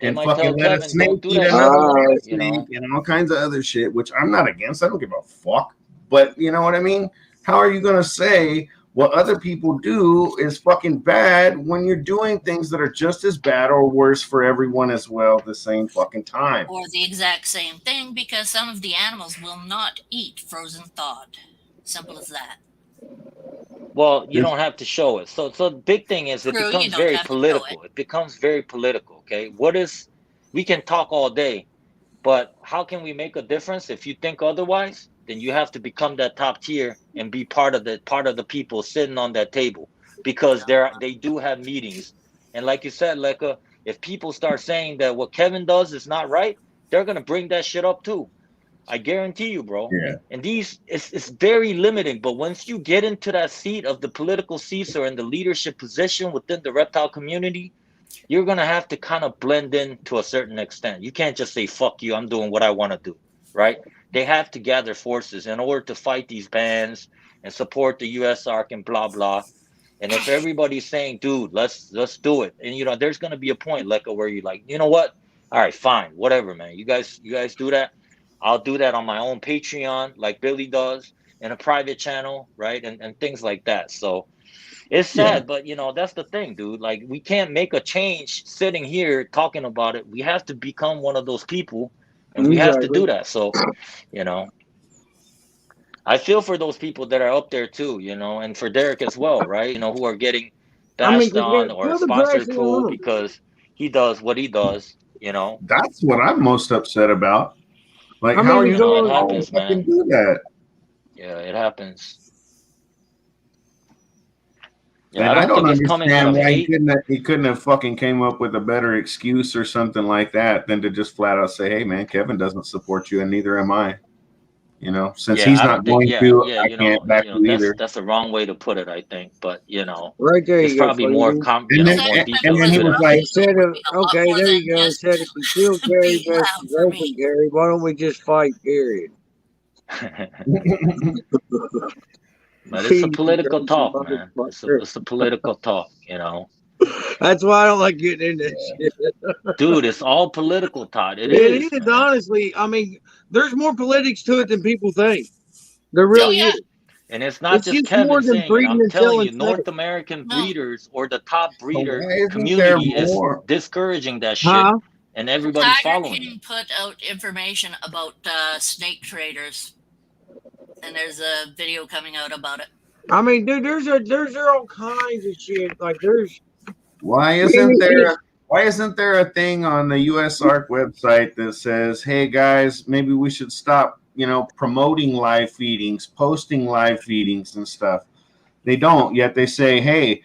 they and might tell fucking let a Kevin, don't snake do eat that shit, another brother. snake and all kinds of other shit, which I'm not against. I don't give a fuck. But you know what I mean? How are you going to say what other people do is fucking bad when you're doing things that are just as bad or worse for everyone as well at the same fucking time? Or the exact same thing, because some of the animals will not eat frozen thawed. Simple as that. Well, you don't have to show it. So the big thing is it True, you becomes don't very have to show it. political. It becomes very political. Okay. We can talk all day, but how can we make a difference? If you think otherwise, then you have to become that top tier and be part of the people sitting on that table, because they do have meetings. And like you said, if people start saying that what Kevin does is not right, they're gonna bring that shit up too. I guarantee you, bro. Yeah. And it's very limiting. But once you get into that seat of the political seats or in the leadership position within the reptile community, you're gonna have to kind of blend in to a certain extent. You can't just say fuck you, I'm doing what I want to do, right? They have to gather forces in order to fight these bans and support the USARC and blah blah. And if everybody's saying, dude, let's do it, and there's gonna be a point, Lecca, where you're like, you know what? All right, fine, whatever, man. You guys do that. I'll do that on my own Patreon, like Billy does, in a private channel, right? And things like that. So it's sad, but that's the thing, dude. Like, we can't make a change sitting here talking about it. We have to become one of those people, and we have to do that. So, I feel for those people that are up there too, and for Derek as well, right? Who are getting bashed on or sponsored pool because he does what he does, That's what I'm most upset about. Like, I how are mean, you it happens, man. do that? Yeah, it happens. Yeah, And I don't think it's coming out understand of why hate. he couldn't have fucking came up with a better excuse or something like that than to just flat out say, "Hey, man, Kevin doesn't support you, and neither am I." Since Yeah, he's I not don't think. going Yeah, to, yeah, I can't back you either. that's the wrong way to put it, I think. But right there it's you go, probably more Freedom. And then, more and details then he to was that. like, Instead of, A lot okay, more there than you go. just Instead of concealed carry being loud versus for open me. carry, why don't we just fight, period? But it's a Feed you political crazy talk, man. motherfucker. It's a political talk, That's why I don't like getting into that shit. Dude, it's all political, Todd. It It is, is, man. honestly. I mean, there's more politics to it than people think. There Oh really yeah. is. And it's not It's just just more Kevin than saying it. breeding I'm and telling selling you, snakes. North American No. breeders or the top so breeder why isn't there community is more? discouraging that shit, Huh? and everybody's Tiger following it. King put out information about snake traders, and there's a video coming out about it. I mean, dude, there's all kinds of shit. Like there's Why isn't there a thing on the USARC website that says, "Hey guys, maybe we should stop, promoting live feedings, posting live feedings and stuff." They don't. Yet they say, "Hey,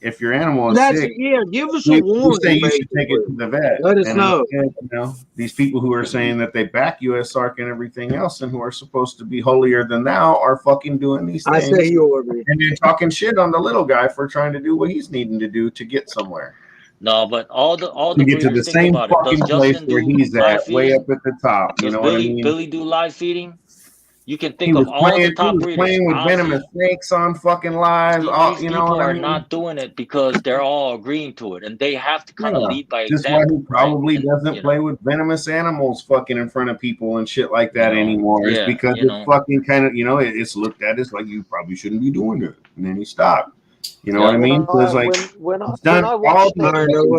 if your animal is sick, give us a we warning, say you should take it basically. to the vet." Let us And know. instead, these people who are saying that they back USARC and everything else and who are supposed to be holier than thou are fucking doing these I things say you order. and then talking shit on the little guy for trying to do what he's needing to do to get somewhere. No, but all the To get to the breeders, think same about it. Does fucking place Justin where do he's live at, way feeding? up at the top. You Does know what I Billy mean? do live feeding? You can He think of was all the playing. He top was breeders. playing with venomous Ozzy. snakes on fucking live. These You know people what I are mean? not doing it because they're all agreeing to it, and they have to kind of Yeah. lead by Just why he example, right? probably And doesn't play with venomous animals fucking in front of people and shit like that anymore. Is yeah, because it's fucking kind of it's looked at as like you probably shouldn't be doing it, and then he stopped. You know what I mean? So it's like he's done all these fucking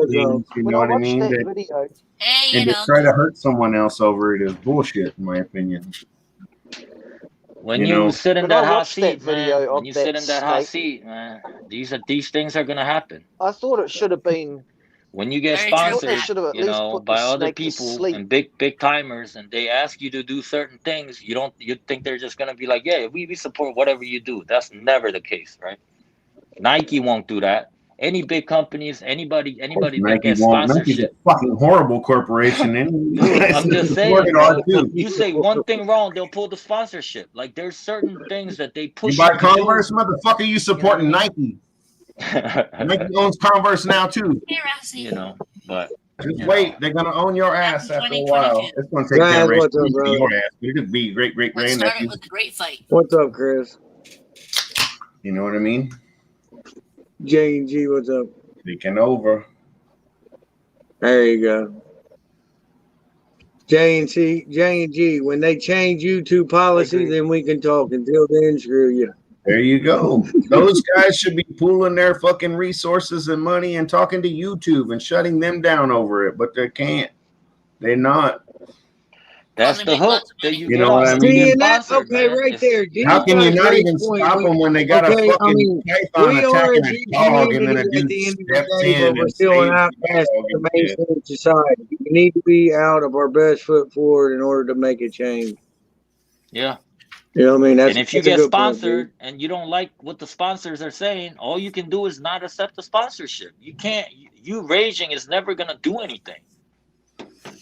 things. You know what I mean? That video, Hey, And to try to hurt someone else over it is bullshit, in my opinion. when you sit in when that I hot watched that seat, video man, when of you that sit in that hot snake, seat, man, these things are gonna happen. I thought it should have been. When you get very true, I thought they sponsored, Pat. should have at least put the by other snake to people sleep. and big timers, and they ask you to do certain things, you think they're just gonna be like, yeah, we support whatever you do. That's never the case, right? Nike won't do that. Any big companies, anybody that Nike gets won't. Nike's a sponsorship. fucking horrible corporation. Dude, I'm just saying, are bro. too. You say one thing wrong, they'll pull the sponsorship. Like, there's certain things that they You push buy you to do. Converse, motherfucker, you supporting Nike. Nike owns Converse now too. Hey, Rossi. But just wait, they're gonna own your ass after a 2022. while. It's gonna take Guys, generations what's up, to brother? your ass. You could be great Let's start it nephew. with a great fight. What's up, Chris? You know what I mean? J and G, what's up? Taking over. There you go. J and G. When they change YouTube policy, then we can talk. Until then, screw you. There you go. Those guys should be pooling their fucking resources and money and talking to YouTube and shutting them down over it, but they can't. They're not. That's the hook that you get what on I when you mean? get sponsored, okay, man. right there. How can you not even stop them when they got a fucking python attacking a dog and then a dude steps in we're and still an saves outcast the of the dog and shit? mainstream society. We need to be out of our best foot forward in order to make a change. Yeah. You know what I mean? And if you get sponsored and you don't like what the sponsors are saying, all you can do is not accept the sponsorship. You can't. You raging is never gonna do anything.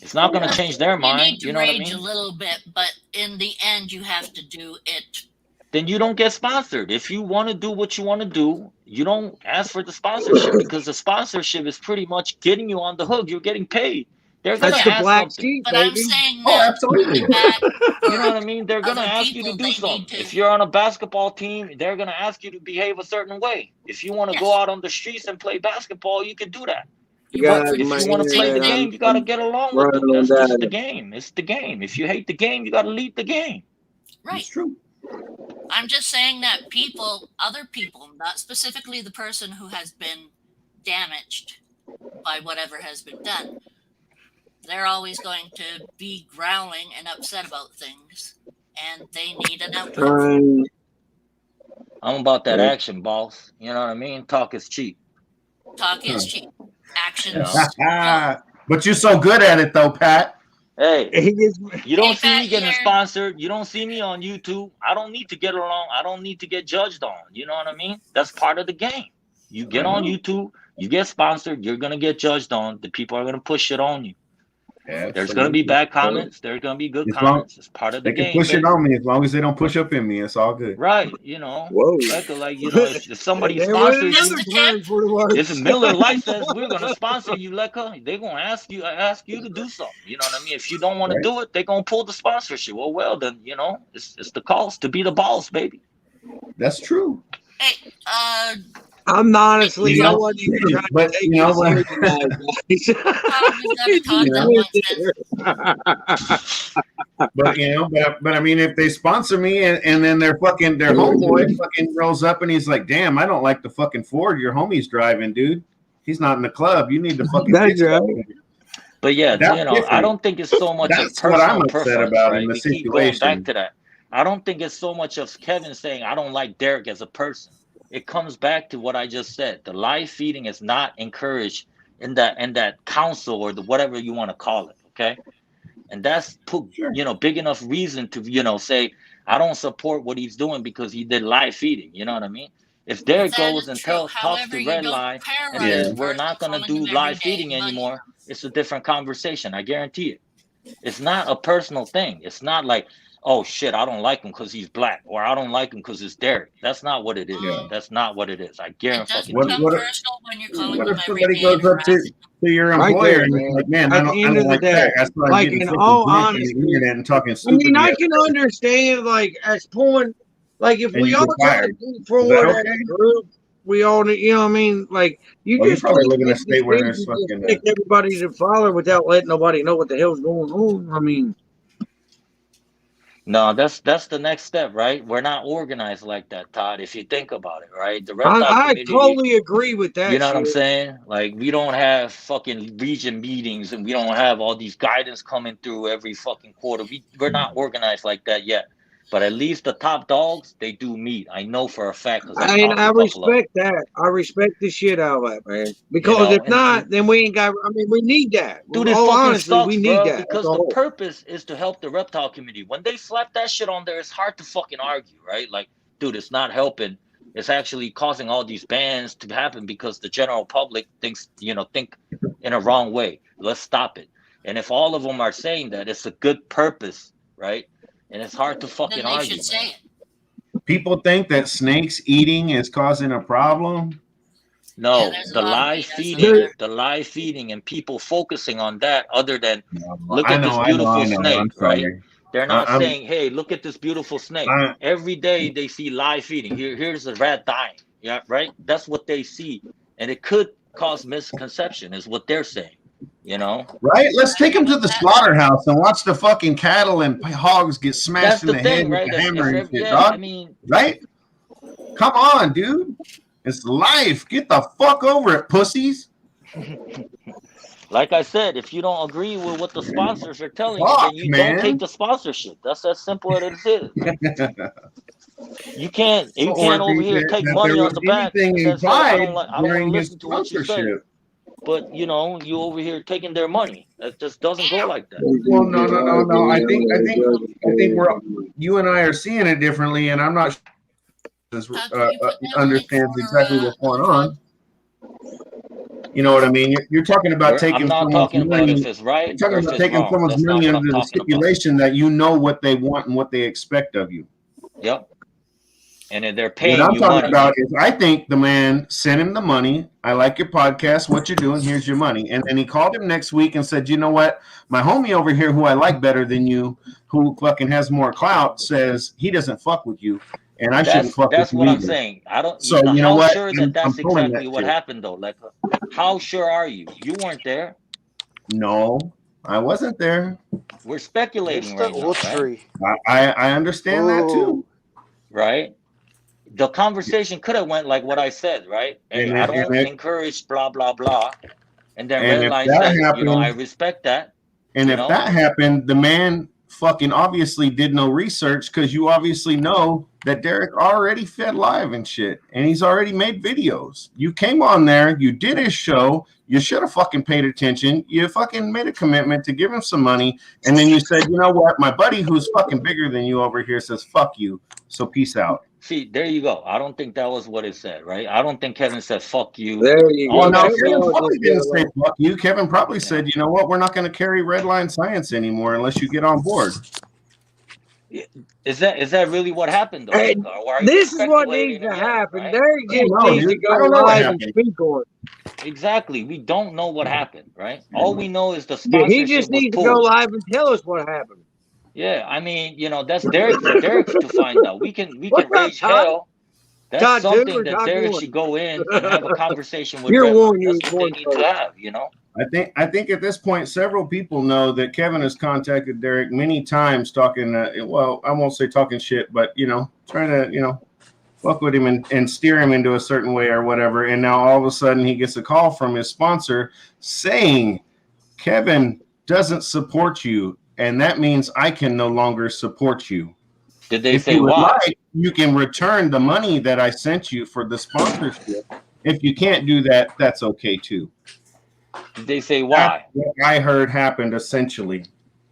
It's not gonna change their mind. You need to know rage what I mean? a little bit, but in the end, you have to do it then you don't get sponsored. If you want to do what you want to do, you don't ask for the sponsorship, because the sponsorship is pretty much getting you on the hook. You're getting paid. They're gonna That's the ask black something. sheep, But I'm baby. saying Oh, that absolutely. looking back You know for what I mean? They're gonna other ask you to people, do they something. need to. If you're on a basketball team, they're gonna ask you to behave a certain way. If you want to go Yes. out on the streets and play basketball, you can do that. You God, vote for If my you want to play the internet, thing. game, you gotta get along with them. running on That's just the that. game. It's the game. If you hate the game, you gotta leave the game. Right. It's true. I'm just saying that people, other people, not specifically the person who has been damaged by whatever has been done, they're always going to be growling and upset about things, and they need an outlet. Trying. I'm about that Yeah. action, boss. You know what I mean? Talk is cheap. Talk is cheap. Actions. But you're so good at it, though, Pat. Hey, He gets, you don't Hey, see me Pat, getting here. sponsored. You don't see me on YouTube. I don't need to get along. I don't need to get judged on. You know what I mean? That's part of the game. You get on YouTube, you get sponsored, you're gonna get judged on. The people are gonna push shit on you. There's gonna be bad comments. There's gonna be good comments. It's part of the They can game. push it Baby. on me as long as they don't push up in me. It's all good. Right, you know. whoa. Like you know, if somebody There went sponsors Just you, another the turn tip. for the worse. if Miller Lite says we're gonna sponsor you, Lekka, they're gonna ask you to do something. You know what I mean? If you don't want to do it, they're gonna pull the sponsorship. Well, then you know it's the cost to be the boss, baby. That's true. Hey, I'm honestly, You I know, wasn't even trying but, to take you know, this when- serious, guys. Todd that But you know, but I mean, if they sponsor me and then their homeboy fucking rolls up and he's like, "Damn, I don't like the fucking Ford your homie's driving, dude. He's not in the club. You need to fucking." That's fix that." right. But yeah, That's you know, I different. don't think it's so much of That's what I'm personal upset preference, about right? in the We keep going back situation. to that. I don't think it's so much of Kevin saying I don't like Derek as a person. It comes back to what I just said. The live feeding is not encouraged in that council or the whatever you want to call it. Okay. And that's big enough reason to, say, I don't support what he's doing because he did live feeding. You know what I mean? If Derek goes and talks to Redline and says we're not going to do live feeding anymore, it's a different conversation. I guarantee it. It's not a personal thing. It's not like, oh shit, I don't like him because he's black, or I don't like him because it's Derek. That's not what it is. Yeah. That's not what it is. I guarantee. It does What- become what if- personal when you're calling What them if every somebody day goes and up to harassing your Right employer there, and man. he's like, "Man, At I the don't end of the like day, that." That's why like, I'm getting in fucking all drunk on honesty, the internet and talking I stupid. mean, I can understand, like, as point, like, if And we you all get try to fired. move Is forward that as okay? a group, we all, you know what I mean? Like, you Well, you just probably can't live in a make state where there's decisions and fucking. expect everybody to follow without letting nobody know what the hell's going on. I mean, No, that's the next step, right? We're not organized like that, Todd. If you think about it, right? The reptile I community, totally agree with that you know what shit. I'm saying? Like, we don't have fucking region meetings, and we don't have all these guidance coming through every fucking quarter. We're not organized like that yet. But at least the top dogs, they do meet. I know for a fact because I respect that. I respect the shit out of that, man. Because if not, then we ain't got. I mean, we need that. Dude, it all fucking honestly, sucks, we need bro, that. because the purpose is to help the reptile community. When they slap that shit on there, it's hard to fucking argue, right? Like, dude, it's not helping. It's actually causing all these bans to happen because the general public think in a wrong way. Let's stop it. And if all of them are saying that, it's a good purpose, right? And it's hard to fucking then they argue. should say it. People think that snakes eating is causing a problem. No, there's a the lot of live BS feeding, out and people focusing on that other than look I at know, this beautiful snake, I'm right? sorry. They're not saying, hey, look at this beautiful snake. Every day they see live feeding. Here's a rat dying. Yeah, right? That's what they see. And it could cause misconception is what they're saying. Right? Let's take them to the slaughterhouse and watch the fucking cattle and hogs get smashed in the head with the hammer and shit, dog. I mean, right? Come on, dude. It's life. Get the fuck over it, pussies. Like I said, if you don't agree with what the sponsors are telling you, then you man. don't take the sponsorship. That's as simple as it is. You can't over here take money on the back and says, hey, I don't want to listen to what you say. But you over here taking their money. That just doesn't go like that. Well, no. I think you and I are seeing it differently, and I'm not sure understands exactly what's going on. You know what I mean? You're talking about taking someone's money. If it's right, you're talking about taking someone's money under the stipulation that you know what they want and what they expect of you. Yep. And if they're What paying I'm you talking money, about is I think the man sent him the money. I like your podcast. What you're doing, here's your money. And then he called him next week and said, you know what? My homie over here who I like better than you, who fucking has more clout, says he doesn't fuck with you. And I shouldn't fuck with that's you what I'm either. saying. I don't. So you know How what? sure is I'm that's pulling exactly that what shit. happened though? Like, how sure are you? You weren't there. No, I wasn't there. We're speculating Mr. right now, right? Autry. I understand that too. Right. The conversation could have went like what I said, right? Hey, And I it, don't and, it, encourage blah blah blah. And then and if Redline that says, you know, I happened, respect that. and You if know, that happened, the man fucking obviously did no research because you obviously know that Derek already fed live and shit, and he's already made videos. You came on there, you did his show, you should have fucking paid attention. You fucking made a commitment to give him some money, and then you said, you know what, my buddy who's fucking bigger than you over here says fuck you, so peace out. see, there you go. I don't think that was what it said, right? I don't think Kevin said fuck you. There you All Well, go. no, that Kevin shit. probably didn't say fuck you. Kevin probably Yeah. said, you know what, we're not going to carry Redline Science anymore unless you get on board. Is that really what happened though? Hey, Or are you this is what needs speculating to again, happen. right? Derek I don't just know, needs to dude. I go don't know what live and happened. speak on it. Exactly. We don't know what happened, right? All we know is the Yeah, he sponsorship just was needs to go pulled. live and tell us what happened. Yeah, I mean, you know, that's Derek for Derek to find out. We can What's up, raise Todd? hell. That's Todd 2 something or that Todd Derek 1? should go in and have a conversation with You're Redline. one, That's you what they one need folks. to have, you know. I think at this point, several people know that Kevin has contacted Derek many times, talking. Well, I won't say talking shit, but you know, trying to fuck with him and steer him into a certain way or whatever. And now all of a sudden, he gets a call from his sponsor saying Kevin doesn't support you, and that means I can no longer support you. Did they If say you would why? like, you can return the money that I sent you for the sponsorship. If you can't do that, that's okay too. Did they say why? That's what I heard happened essentially.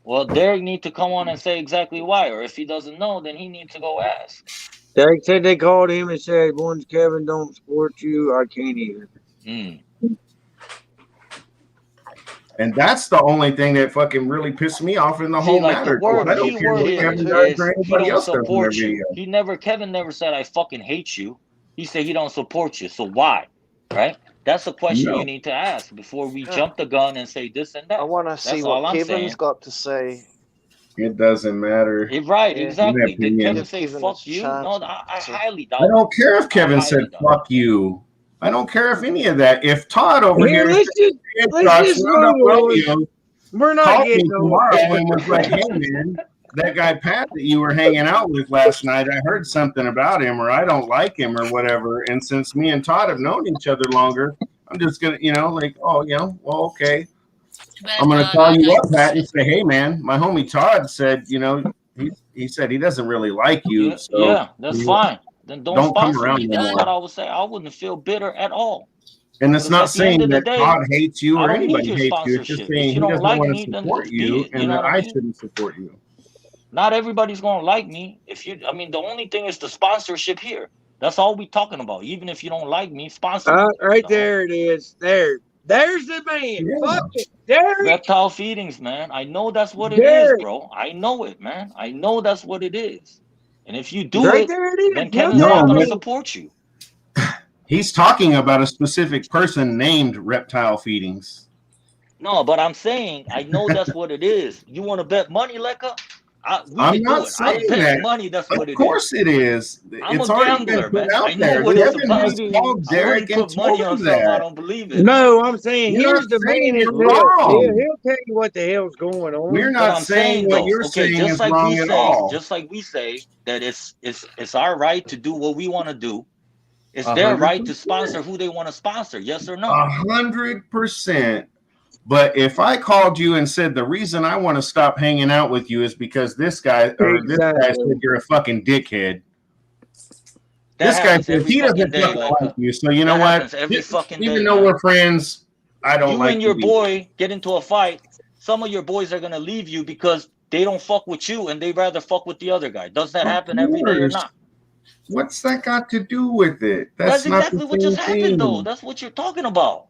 Well, Derek need to come on and say exactly why, or if he doesn't know, then he needs to go ask. Derek said they called him and said, once Kevin don't support you, I can't either. And that's the only thing that fucking really pissed me off in the whole Like matter. the word, I don't key care word what here Kevin does is or he anybody don't else does in their support you. video. Kevin never said I fucking hate you. He said he don't support you. So why? Right? That's a question you need to ask before we jump the gun and say this and that. I want to see That's all what I'm Kevin's saying. got to say. It doesn't matter. Right, Yeah. exactly. Did opinion. Kevin say Kevin fuck has you? chance No, I to- highly doubt I don't care if Kevin highly said doubt fuck you. I don't care if any of that. If Todd over Here, here let's just move on. We're not called me getting tomorrow and was like, hey man, that guy Pat that you were hanging out with last night, I heard something about him, or I don't like him, or whatever. And since me and Todd have known each other longer, I'm just gonna, well, okay. I'm gonna call you up, Pat, and say, hey man, my homie Todd said, he said he doesn't really like you. So that's fine. Then don't come sponsor around me. That's anymore. what I would say. I wouldn't feel bitter at all. And it's not at the end saying of the that day, Todd hates you I or don't need anybody your hates you. It's just sponsorship. saying If he you don't doesn't like want me, to then support just be you, it. You and know that what I I mean? shouldn't support you. Not everybody's gonna like me. The only thing is the sponsorship here. That's all we talking about. Even if you don't like me, sponsor me. Right there it is. There's the man. Yeah. Fuck it, Derek. Reptile feedings, man. I know that's what it is, bro. I know it, man. I know that's what it is. And if you do Right it, there it is. then Kevin's not gonna support you. He's talking about a specific person named Reptile Feedings. No, but I'm saying I know that's what it is. You want to bet money, Lekka? I'm not saying that. Money, that's what it is. Of course it is. I'm it's a already gambler, been put man. out I know there. what it's Kevin about. has called Derek and put money on told him something I that. don't believe in. No, I'm saying You're here's the not saying man you're himself. wrong. He'll tell you what the hell's going on. We're But not I'm saying what you're saying just is like wrong we at say, all. just like we say that it's our right to do what we want to do. It's 100%. their right to sponsor who they want to sponsor. Yes or no? 100%. But if I called you and said the reason I want to stop hanging out with you is because this guy this guy said you're a fucking dickhead. This guy says he doesn't fucking like you. So you know what? Even though we're friends, I don't like you. You and your boy get into a fight. Some of your boys are gonna leave you because they don't fuck with you and they rather fuck with the other guy. Does that happen every day or not? What's that got to do with it? That's exactly what just happened, though. That's what you're talking about.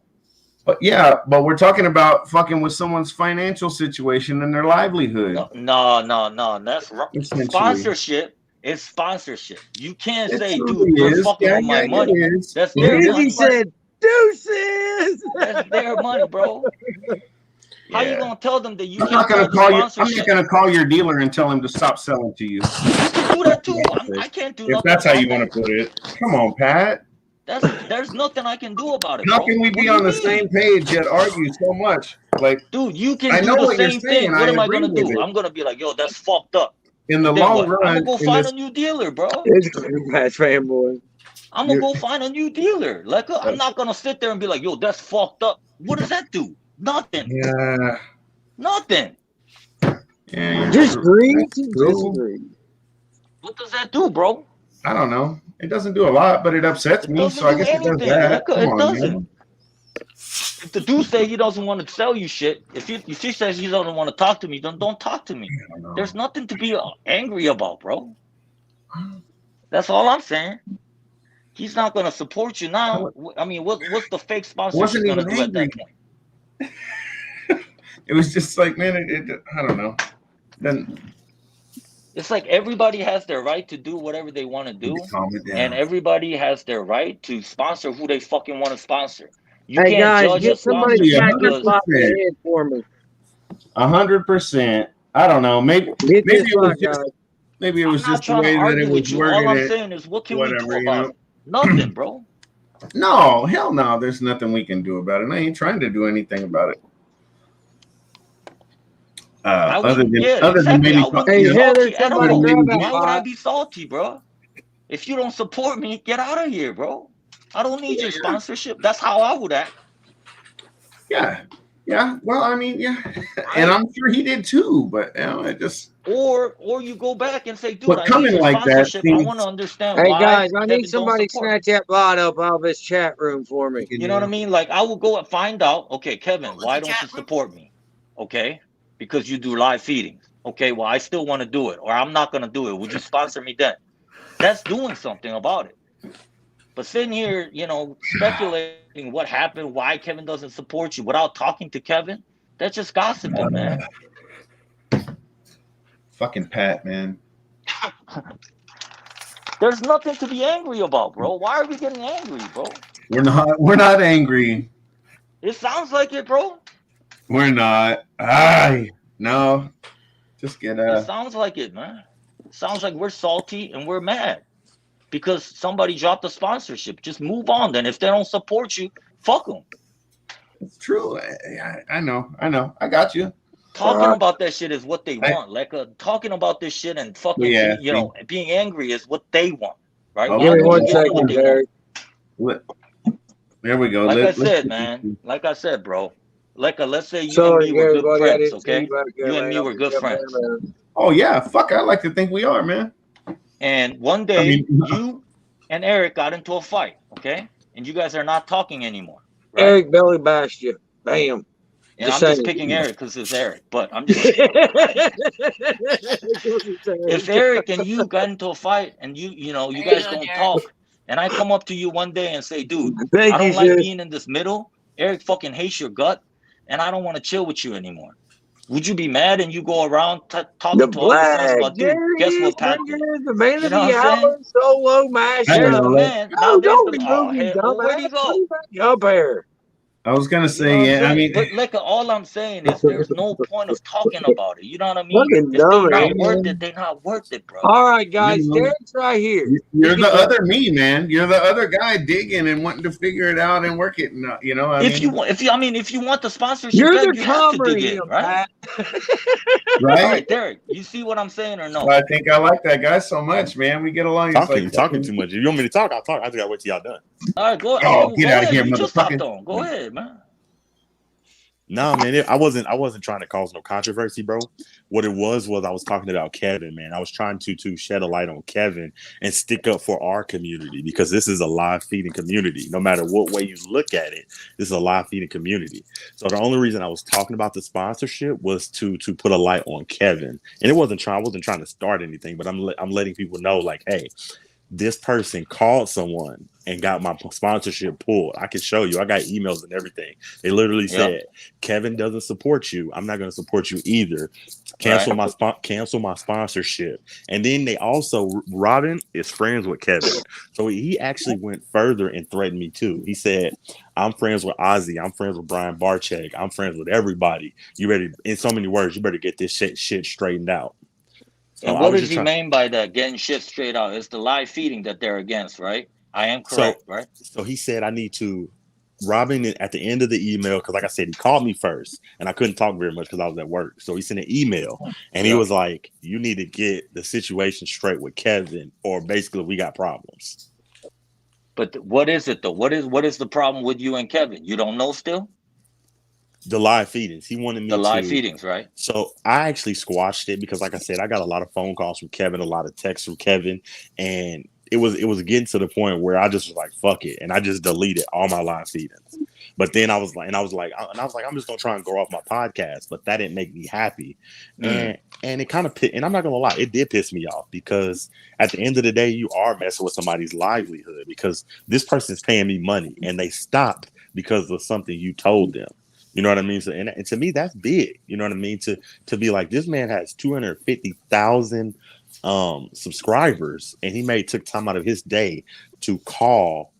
But yeah, but we're talking about fucking with someone's financial situation and their livelihood. No. That's sponsorship It's sponsorship. You can't It say, truly dude, you're is. fucking Yeah, with my yeah, money. it is. That's It their is. He money. said, "Deuces." That's their money, bro. How you Yeah. gonna tell them that you I'm not can't gonna have the call you. I'm sponsorship? not gonna call your dealer and tell him to stop selling to you. You can do that too. I can't do If nothing that's how about you want that. to put it. Come on, Pat. There's nothing I can do about it, How bro. can we What be do you on the mean? same page yet argue so much? Like, Dude, you can I do know the what you're same saying. thing. I What am I agree gonna with do? it. I'm gonna be like, yo, that's fucked up. In the And then long what? I'm run, gonna go in find this, a new dealer, bro. It's Pat's fanboy. I'm gonna you, go find a new dealer. Like, I'm not gonna sit there and be like, yo, that's fucked up. What does that do? Nothing. yeah, Nothing. yeah, Just agree to true. disagree. What does that do, bro? I don't know. It doesn't do a lot, but it upsets It me. doesn't So I do guess it does anything. that. Like, Come it on, doesn't. man. If the dude say he doesn't want to sell you shit, if he says he doesn't want to talk to me, then don't talk to me. I don't know. There's nothing to be angry about, bro. That's all I'm saying. He's not gonna support you now. I mean, what's the fake sponsorship Wasn't gonna even do angry. at that point? It was just like, man, I don't know. Then It's like everybody has their right to do whatever they want to do, calm it down. and everybody has their right to sponsor who they fucking want to sponsor. You Hey can't guys, judge a get somebody to sponsorship smack this because block in the head for me. 100%. I don't know. Maybe Get this it was block, just guys. maybe it I'm was not just the trying to way that argue it with was you. All I'm worded. saying is, what can we do Whatever, you about know. it? Nothing, bro. No, hell no. There's nothing we can do about it. I ain't trying to do anything about it. Other than exactly. maybe I wouldn't Hey, be Heather, salty at somebody all. grab that Why would I bot. be salty, bro? If you don't support me, get out of here, bro. I don't need your sponsorship. That's how I would act. Yeah. Well, I mean, yeah, and Right? I'm sure he did too. But you know, it just Or you go back and say, dude, but I need coming your like that sponsorship. I seems. want to understand Hey why guys, I need Kevin don't somebody to support snatch that bot up out of this chat room for me. You know what I mean? Like, I will go and find out, okay, Kevin, why don't you support me? Okay, because you do live feedings. Okay, well, I still want to do it, or I'm not going to do it. Would you sponsor me then? That's doing something about it. But sitting here, speculating what happened, why Kevin doesn't support you without talking to Kevin, that's just gossiping, man. Fucking Pat, man. There's nothing to be angry about, bro. Why are we getting angry, bro? We're not angry. It sounds like it, bro. We're not. No. Just get It sounds like it, man. It sounds like we're salty and we're mad because somebody dropped a sponsorship. Just move on. Then if they don't support you, fuck them. It's true. I know. I got you. Talking about that shit is what they want. Like talking about this shit and fucking, being angry is what they want, right? Oh, Give me 1 What second, they Derek. There we go. Like I said, man. Like I said, bro. Let's say you Sorry, and me were good everybody, I friends, didn't see okay? you back there, You and man. me I'll were be good up there, friends. man. Oh yeah, fuck! I like to think we are, man. And one day, you and Eric got into a fight, okay? And you guys are not talking anymore. Right? Eric belly bashed you. Bam. And I'm just picking Eric because it's Eric, but I'm just if Eric and you got into a fight and you guys don't talk, and I come up to you one day and say, dude, I don't like being in this middle. Eric fucking hates your gut, and I don't want to chill with you anymore. Would you be mad and you go around talking to all your friends about, dude, guess what, Pat? The man of the hour, solo mash. Man, now don't where'd he go? Up there. I was gonna say, I mean, but like all I'm saying is, there's no point of talking about it. You know what I mean? If they're not worth it, they're not worth it, bro. All right, guys, Derek's right here. You're the other me, man. You're the other guy digging and wanting to figure it out and work it. You know, if you want the sponsorship, you're then the you have to dig in, right? Right? All right, Derek, you see what I'm saying or no? Well, I think I like that guy so much, man. We get along. Talking too much. If you want me to talk, I'll talk. I just gotta wait till y'all done. All right, go. Get out of here, you just hopped motherfucker. on. Go ahead, man. No, man, I wasn't trying to cause no controversy, bro. What it was I was talking about Kevin, man. I was trying to shed a light on Kevin and stick up for our community, because this is a live feeding community. No matter what way you look at it, this is a live feeding community. So the only reason I was talking about the sponsorship was to put a light on Kevin. And I wasn't trying to start anything, but I'm letting people know, like, hey, this person called someone and got my sponsorship pulled. I can show you. I got emails and everything. They literally said, Kevin doesn't support you. I'm not going to support you either. Cancel my sponsorship. And then they also, Robin is friends with Kevin. So he actually went further and threatened me too. He said, I'm friends with Ozzy. I'm friends with Brian Barchek. I'm friends with everybody. You ready? In so many words, you better get this shit straightened out. So and what does he mean by that? Getting shit straight out. It's the live feeding that they're against, right? I am correct, right? So he said I need to, Robin, at the end of the email, because like I said, he called me first and I couldn't talk very much because I was at work. So he sent an email and he was like, you need to get the situation straight with Kevin, or basically we got problems. But what is it though? What is the problem with you and Kevin? You don't know still? The live feedings. He wanted me to. The live feedings, right? So I actually squashed it because, like I said, I got a lot of phone calls from Kevin, a lot of texts from Kevin, and it was getting to the point where I just was like, fuck it, and I just deleted all my live feedings. But then I was like, I'm just gonna try and grow off my podcast, but that didn't make me happy, and it kind of and I'm not gonna lie, it did piss me off because at the end of the day, you are messing with somebody's livelihood because this person's paying me money and they stopped because of something you told them. You know what I mean? So, and to me, that's big. You know what I mean? To be like, this man has 250,000 subscribers, and he took time out of his day to call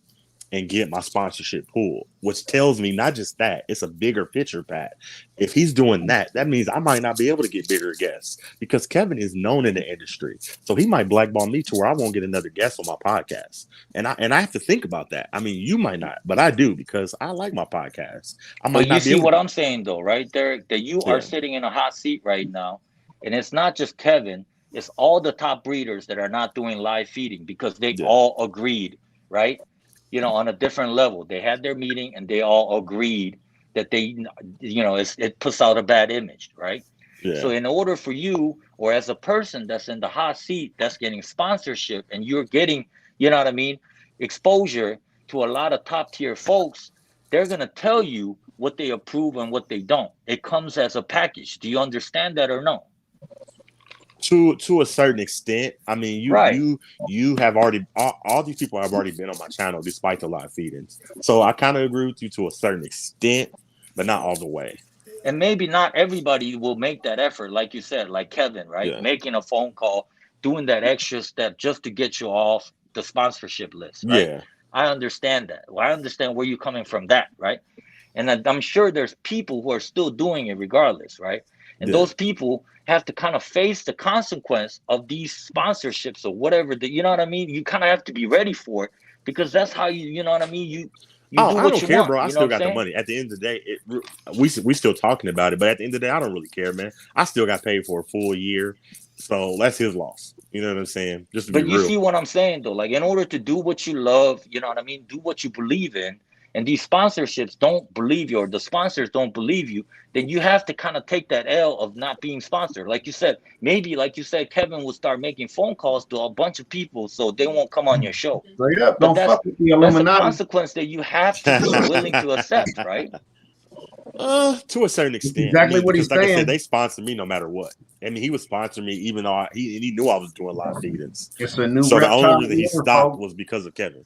and get my sponsorship pulled, which tells me not just that, it's a bigger picture, Pat. If he's doing that, that means I might not be able to get bigger guests because Kevin is known in the industry. So he might blackball me to where I won't get another guest on my podcast. And I have to think about that. I mean, you might not, but I do because I like my podcast. But you see what I'm saying though, right? Derek, that you are sitting in a hot seat right now. And it's not just Kevin, it's all the top breeders that are not doing live feeding because they all agreed, right? You know, on a different level. They had their meeting and they all agreed that they, you know, it puts out a bad image, right? Yeah. So in order for you, or as a person that's in the hot seat, that's getting sponsorship and you're getting, you know what I mean, exposure to a lot of top tier folks, they're going to tell you what they approve and what they don't. It comes as a package. Do you understand that or no? To a certain extent. I mean, you have already all these people have already been on my channel despite the live feedings. So I kind of agree with you to a certain extent, but not all the way. And maybe not everybody will make that effort, like you said, like Kevin, right? Yeah. Making a phone call, doing that extra step just to get you off the sponsorship list, right? Yeah. I understand that. Well, I understand where you're coming from that, right? And I'm sure there's people who are still doing it regardless, right? And those people have to kind of face the consequence of these sponsorships or whatever that, you know what I mean? You kind of have to be ready for it because that's how you know what I mean? You do what I don't you care, want, bro. I still got the money. At the end of the day, we still talking about it, but at the end of the day, I don't really care, man. I still got paid for a full year. So that's his loss. You know what I'm saying? Just to be real. But you see what I'm saying though? Like in order to do what you love, you know what I mean? Do what you believe in. And these sponsorships don't believe you, or the sponsors don't believe you, then you have to kind of take that L of not being sponsored. Like you said, maybe, like you said, Kevin will start making phone calls to a bunch of people so they won't come on your show. Straight up, don't fuck with the Illuminati. That's a consequence that you have to be willing to accept, right? To a certain extent. Exactly what he's saying. Like I said, they sponsor me no matter what. I mean, he would sponsor me even though he knew I was doing live feedings. It's a new. So the only reason he stopped was because of Kevin.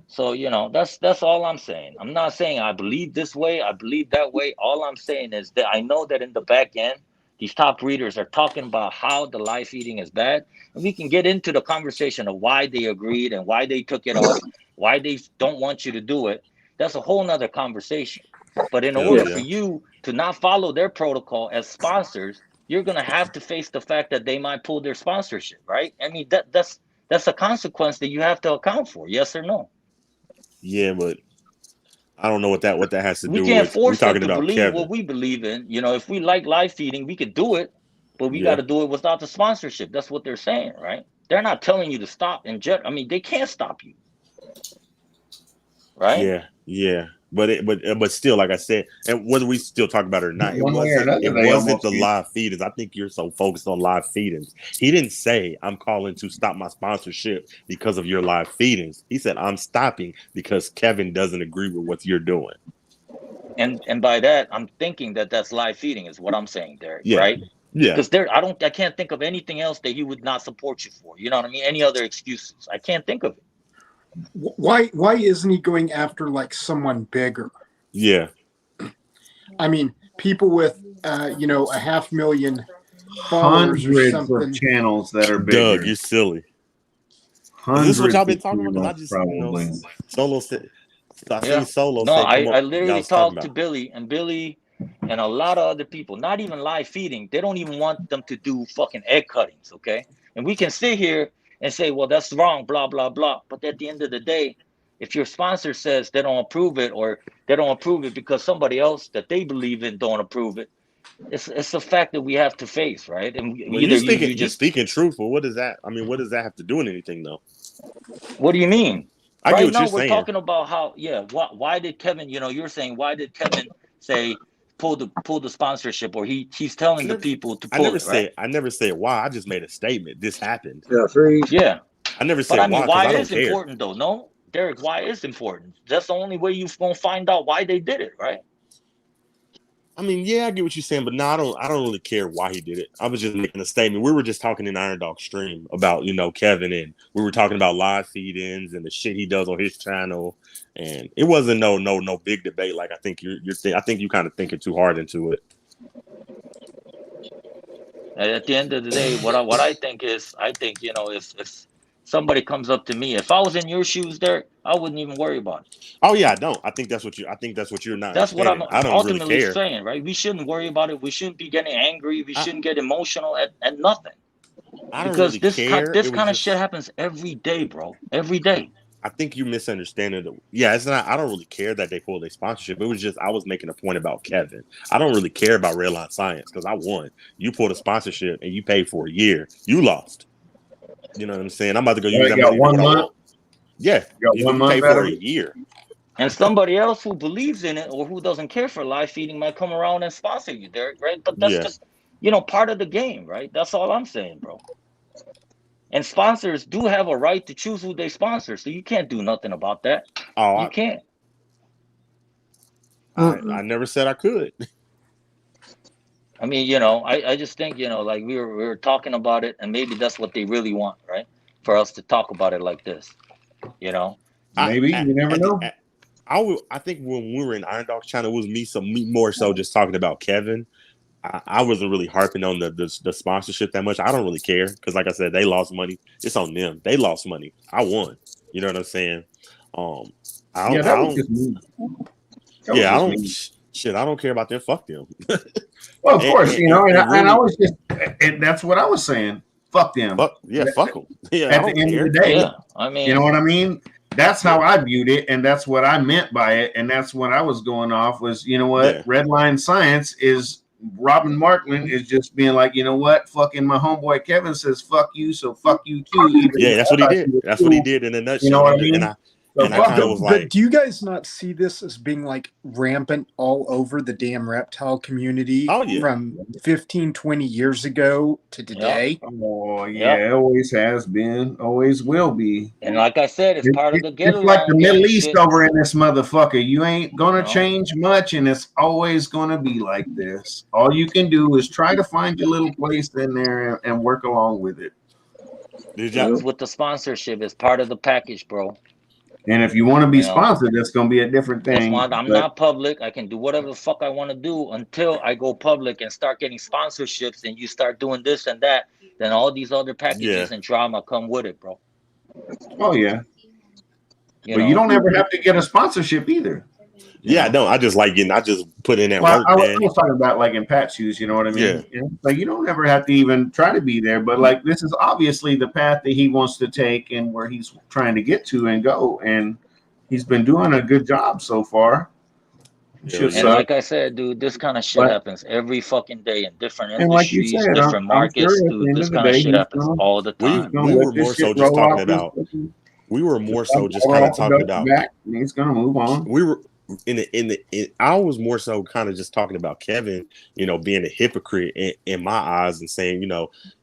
So, you know, that's all I'm saying. I'm not saying I believe this way, I believe that way. All I'm saying is that I know that in the back end, these top readers are talking about how the live feeding is bad. And we can get into the conversation of why they agreed and why they took it off, why they don't want you to do it. That's a whole nother conversation. But in order for you to not follow their protocol as sponsors, you're going to have to face the fact that they might pull their sponsorship, right? I mean, that's a consequence that you have to account for, yes or no? Yeah, but I don't know what that has to do with. We can't force them to believe what we believe in. You know, if we like live feeding, we could do it, but we got to do it without the sponsorship. That's what they're saying, right? They're not telling you to stop and I mean, they can't stop you, right? Yeah. But still, like I said, and whether we still talk about it or not, it wasn't the live feedings. I think you're so focused on live feedings. He didn't say I'm calling to stop my sponsorship because of your live feedings. He said I'm stopping because Kevin doesn't agree with what you're doing. And by that, I'm thinking that's live feeding is what I'm saying, Derek, right? Yeah. Because I can't think of anything else that he would not support you for. You know what I mean? Any other excuses? I can't think of it. Why isn't he going after like someone bigger? Yeah. I mean, people with a 500,000 followers or Hundreds something. of channels that are bigger. Doug, you're silly. Hundreds Is this what y'all been of talking about? Because I channels, just, probably. Solo said, I Yeah. seen Solo No, say, come I up. literally Y'all was talking talked to about. Billy, and a lot of other people, not even live feeding. They don't even want them to do fucking egg cuttings, okay? And we can sit here and say, well, that's wrong, blah, blah, blah. But at the end of the day, if your sponsor says they don't approve it, or they don't approve it because somebody else that they believe in don't approve it, it's a fact that we have to face, right? And Well, either you're you just, speaking truthful. What is that? I mean, what does that have to do with anything, though? what do you mean? I get Right what now you're we're saying. talking about how, why did Kevin, you're saying, why did Kevin say pull the sponsorship, or he's telling the people to pull it, right? I never said why. I just made a statement. This happened. Yeah, freeze. Yeah. I never But said I mean, why because why I don't is care. important though? No, Derek, why is important? That's the only way you're gonna find out why they did it, right? I mean, yeah, I get what you're saying, but no, I don't really care why he did it. I was just making a statement. We were just talking in Iron Dog stream about, Kevin, and we were talking about live feed-ins and the shit he does on his channel, and it wasn't no big debate. Like I think I think you kind of thinking too hard into it. At the end of the day, what I think is, if somebody comes up to me, if I was in your shoes, Derek, I wouldn't even worry about it. Oh yeah, I don't. I think that's what you're not That's what I'm understanding. I don't really ultimately care. saying, right? We shouldn't worry about it. We shouldn't be getting angry. We shouldn't get emotional at nothing. I don't Because really care. this kind of shit happens every day, bro. Every day. I think you misunderstanding it. Yeah, it's not. I don't really care that they pulled a sponsorship. It was just I was making a point about Kevin. I don't really care about Redline Science because I won. You pulled a sponsorship and you paid for a year. You lost. You know what I'm saying? I'm about to go use that money to do what I want. Yeah, you pay for a year. And somebody else who believes in it or who doesn't care for live feeding might come around and sponsor you, Derek, right? But that's just, part of the game, right? That's all I'm saying, bro. And sponsors do have a right to choose who they sponsor, so you can't do nothing about that. Oh, you can't. I never said I could. I mean, I just think, like we were talking about it, and maybe that's what they really want, right? For us to talk about it like this, Maybe you never know. I think when we were in Iron Dog's channel, it was me more so just talking about Kevin. I wasn't really harping on the sponsorship that much. I don't really care because, like I said, they lost money. It's on them. They lost money. I won. You know what I'm saying? I don't care about them. Fuck them. Well, of course, and I was just, and that's what I was saying. Fuck them. Fuck them. Yeah, at the end of the day, I mean, you know what I mean? That's how I viewed it, and that's what I meant by it, and that's what I was going off was, Redline Science is Robin Markman is just being like, you know what? Fucking my homeboy Kevin says fuck you, so fuck you too. Yeah, that's what he did. That's what he did in a nutshell. You know what I mean? And I kind of was like, but do you guys not see this as being like rampant all over the damn reptile community from 15, 20 years ago to today? Oh, yeah, it always has been, always will be. And like I said, it's part of the get along. It's like the Middle East over in this motherfucker. You ain't going to change much, and it's always going to be like this. All you can do is try to find your little place in there and work along with it. With the sponsorship, it's part of the package, bro. And if you want to be sponsored, that's going to be a different thing. I'm not public. I can do whatever the fuck I want to do until I go public and start getting sponsorships and you start doing this and that. Then all these other packages and drama come with it, bro. Oh, yeah. But you don't ever have to get a sponsorship either. Yeah, no, I just put in that work. I was talking about like in Pat's shoes, you know what I mean? Yeah. Like you don't ever have to even try to be there, but like this is obviously the path that he wants to take and where he's trying to get to and go, and he's been doing a good job so far. And like I said, dude, this kind of shit happens every fucking day in different industries, like said, different markets, dude. This kind of shit happens all the time. We were more so just talking about. We were more so just kind of talking about. He's gonna move on. We were. I was more so kind of just talking about Kevin, being a hypocrite in my eyes and saying,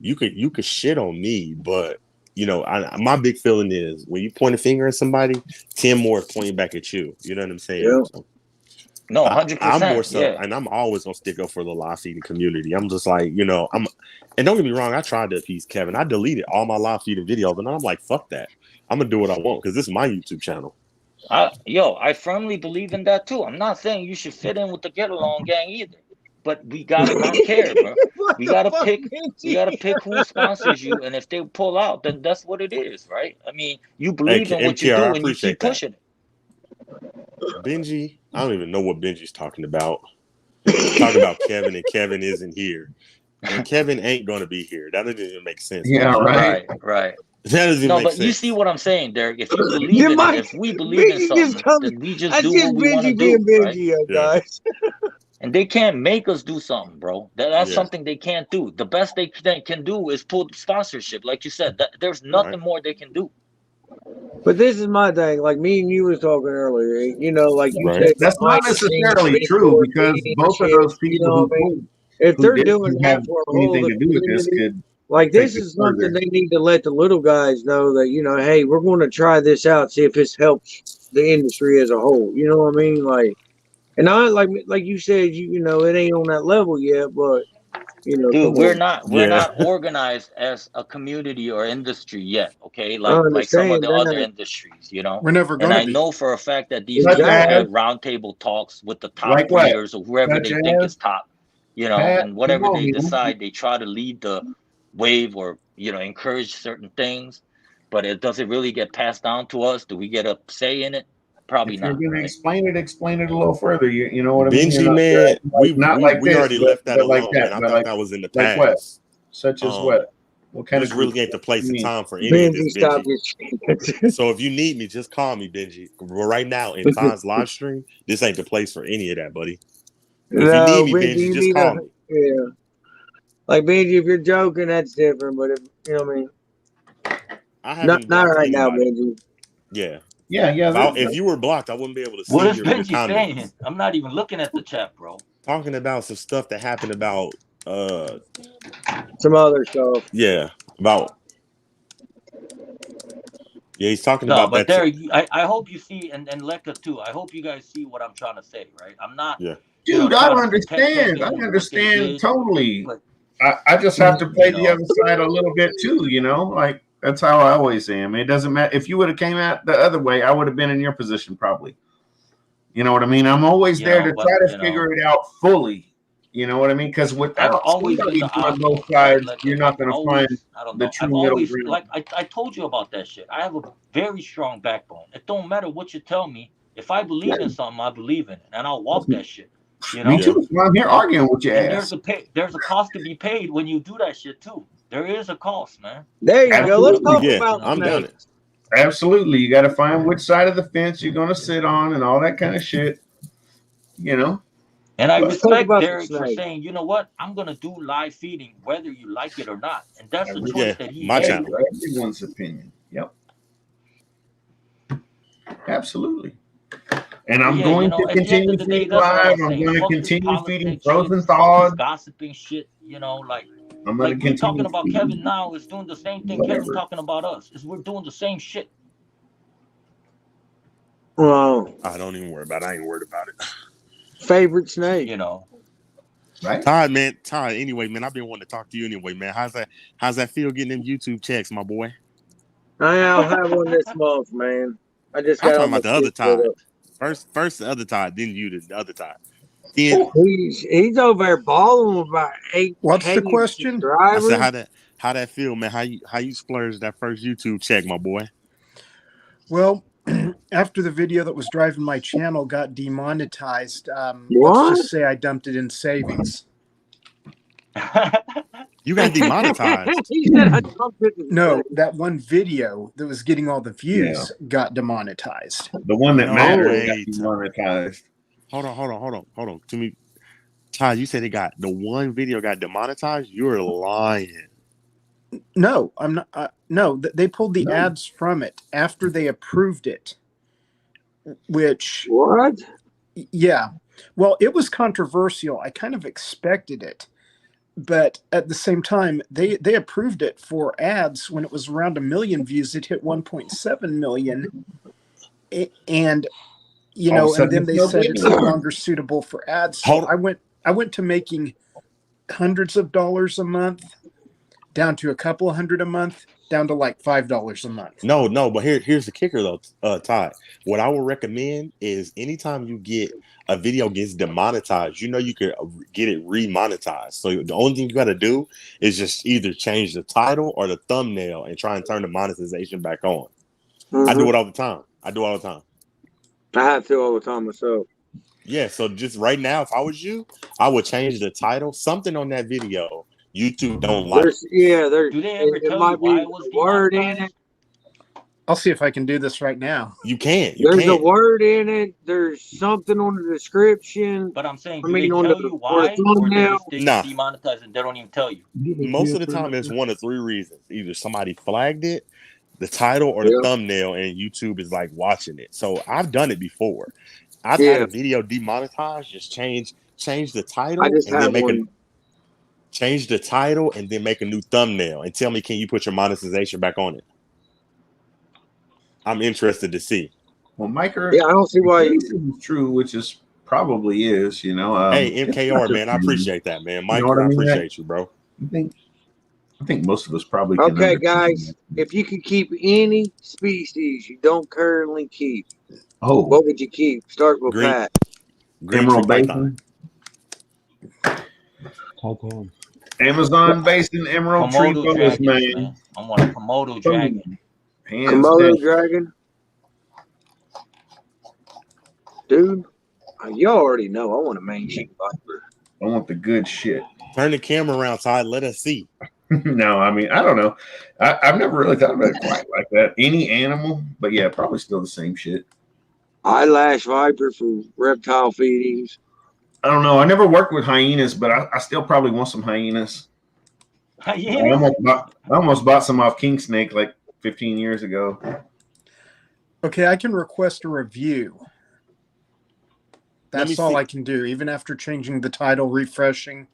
you could shit on me, but my big feeling is when you point a finger at somebody, 10 more pointing back at you. You know what I'm saying? Yeah. So, No, 100%. I'm more so, yeah. and I'm always gonna stick up for the live feeding community. I'm just like, you know, and don't get me wrong, I tried to appease Kevin. I deleted all my live feeding videos, and I'm like, fuck that. I'm gonna do what I want because this is my YouTube channel. I firmly believe in that too. I'm not saying you should fit in with the get along gang either, but we gotta not care, bro. We gotta pick who sponsors you, and if they pull out, then that's what it is, right? I mean, you believe in what you MKR, do, and you keep pushing it. Benji, I don't even know what Benji's talking about. He's talking about Kevin, and Kevin isn't here, and Kevin ain't gonna be here. That doesn't even make sense. Yeah, right. That doesn't make sense. But you see what I'm saying, Derek? If you believe in it, if we believe in something, then we just do what we want to do, right? Guys. And they can't make us do something, bro. That's something they can't do. The best they can do is pull sponsorship, like you said. There's nothing more they can do. But this is my thing. Like me and you was talking earlier, you know, like you said, that's not necessarily true because both of those people, you know what I mean? If they're doing that for anything to do with this, could like this is something they need to let the little guys know that, you know, hey, we're going to try this out, see if this helps the industry as a whole. You know what I mean? Like, and I like you said, you know, it ain't on that level yet, but you know, dude, we're not organized as a community or industry yet. Okay, like some of the other industries, you know. We're never going to. And I know for a fact that these people have roundtable talks with the top leaders or whoever they think is top, you know, and whatever they decide, they try to lead the wave or, you know, encourage certain things. But does it really get passed down to us? Do we get a say in it? Probably not. You're gonna explain it a little further. You know what I mean? Benji, man, we already left that alone, like that, man. I thought that was in the past. Like what? Such as what? What kind of really ain't the place and time for any Benji, of this, Benji. So if you need me, just call me, Benji. Right now in Todd's live stream, this ain't the place for any of that, buddy. But if you need me, Benji, just call me. Yeah. Like Benji, if you're joking, that's different. But if you know what I mean, not right now, Benji. Yeah. Yeah. If you were blocked, I wouldn't be able to see what is your Benji comments. saying? I'm not even looking at the chat, bro. Talking about some stuff that happened about some other stuff. Yeah, he's talking no, about but that. There, I hope you see, and Lekka too. I hope you guys see what I'm trying to say, right? I'm not. Yeah. Dude, I understand. I understand totally. I just have to play the other side a little bit too, you know, like. That's how I always am. It doesn't matter. If you would have came out the other way, I would have been in your position probably. You know what I mean? I'm always there to try to figure it out fully. You know what I mean? Because without always been on both sides, you're not going to find the true middle ground. Like I told you about that shit. I have a very strong backbone. It don't matter what you tell me. If I believe in something, I believe in it, and I'll walk that shit. You know? Me too. I'm here arguing with your ass. There's a cost to be paid when you do that shit too. There is a cost, man. There you go. Let's talk about I'm done it. Absolutely. You got to find which side of the fence you're going to sit on and all that kind of shit. You know? And I respect Derek for saying, you know what? I'm going to do live feeding whether you like it or not. And that's the choice that he made. Channel. Everyone's opinion. Yep. Absolutely. And I'm going to continue feeding live. I'm going to continue feeding frozen thawed. Gossiping shit, you know, like. I'm like we're talking about Kevin now is doing the same thing Kevin's talking about us. We're doing the same shit. Well, I don't even worry about it. I ain't worried about it. Favorite snake, you know. Right? Todd, anyway, man, I've been wanting to talk to you anyway, man. How's that feel getting them YouTube checks, my boy? I'll have one this month, man. I just got talking about the other Todd. First the other Todd, then you the other Todd. He's over there balling about 8. What's the question? I said how that feel, man? How you splurged that first YouTube check, my boy? Well, after the video that was driving my channel got demonetized, let's just say I dumped it in savings. You got demonetized. No, that one video that was getting all the views got demonetized. The one that mattered got demonetized. Hold on. To me, Todd, you said the one video got demonetized. You're lying. No, I'm not. No, they pulled the ads from it after they approved it. Which what? Yeah. Well, it was controversial. I kind of expected it, but at the same time, they approved it for ads when it was around 1 million views. It hit 1.7 million, and you All of a know, and sudden then it's they no said it's video. no longer suitable for ads. So Hold I went to making hundreds of dollars a month, down to a couple of hundred a month, down to like $5 a month. No, but here's the kicker though, Todd. What I would recommend is anytime you get a video gets demonetized, you know you could get it remonetized. So the only thing you got to do is just either change the title or the thumbnail and try and turn the monetization back on. I do it all the time. I have to all the time myself. Yeah, so just right now, if I was you, I would change the title. Something on that video YouTube don't like. There's Do they ever it tell might you why be it was a word in it. demonetized? I'll see if I can do this right now. You can't. There's a word in it. There's something on the description. But I'm saying, I do mean, they on tell the- you on the why, or they thumbnail. just Nah. demonetize and they don't even tell you? Most of the time, it's one of three reasons: either somebody flagged it, the title, or the Yeah. thumbnail, and YouTube is like watching it. So I've done it before. I've Yeah. had a video demonetized. Just change the title I just and then have make one. change the title and then make a new thumbnail and tell me, can you put your monetization back on it? I'm interested to see. Well, Micro, Yeah, I don't see why. it's true, which is probably is, you know. Hey, it's MKR, not man, I just appreciate that, man. Mike, know what I I mean? appreciate you, bro. I think most of us probably can Okay, understand guys, that. if you could keep any species you don't currently keep, Oh, what would you keep? Start with Green- Pat. Green Emerald tree Basin, python. Amazon Basin, Emerald Tree Komodo Forest, dragons, man. man. I want a Komodo dragon. Hands Komodo down. dragon. Dude, you already know I want a mangy viper. I want the good shit. Turn the camera around, Todd. Let us see. No, I mean, I don't know. I've never really thought about it quite like that. Any animal, but yeah, probably still the same shit. Eyelash viper for reptile feedings. I don't know. I never worked with hyenas, but I still probably want some hyenas. I Yeah. almost bought some off King Snake like 15 years ago. Okay, I can request a review. Let me That's all see. I can do, even after changing the title, refreshing.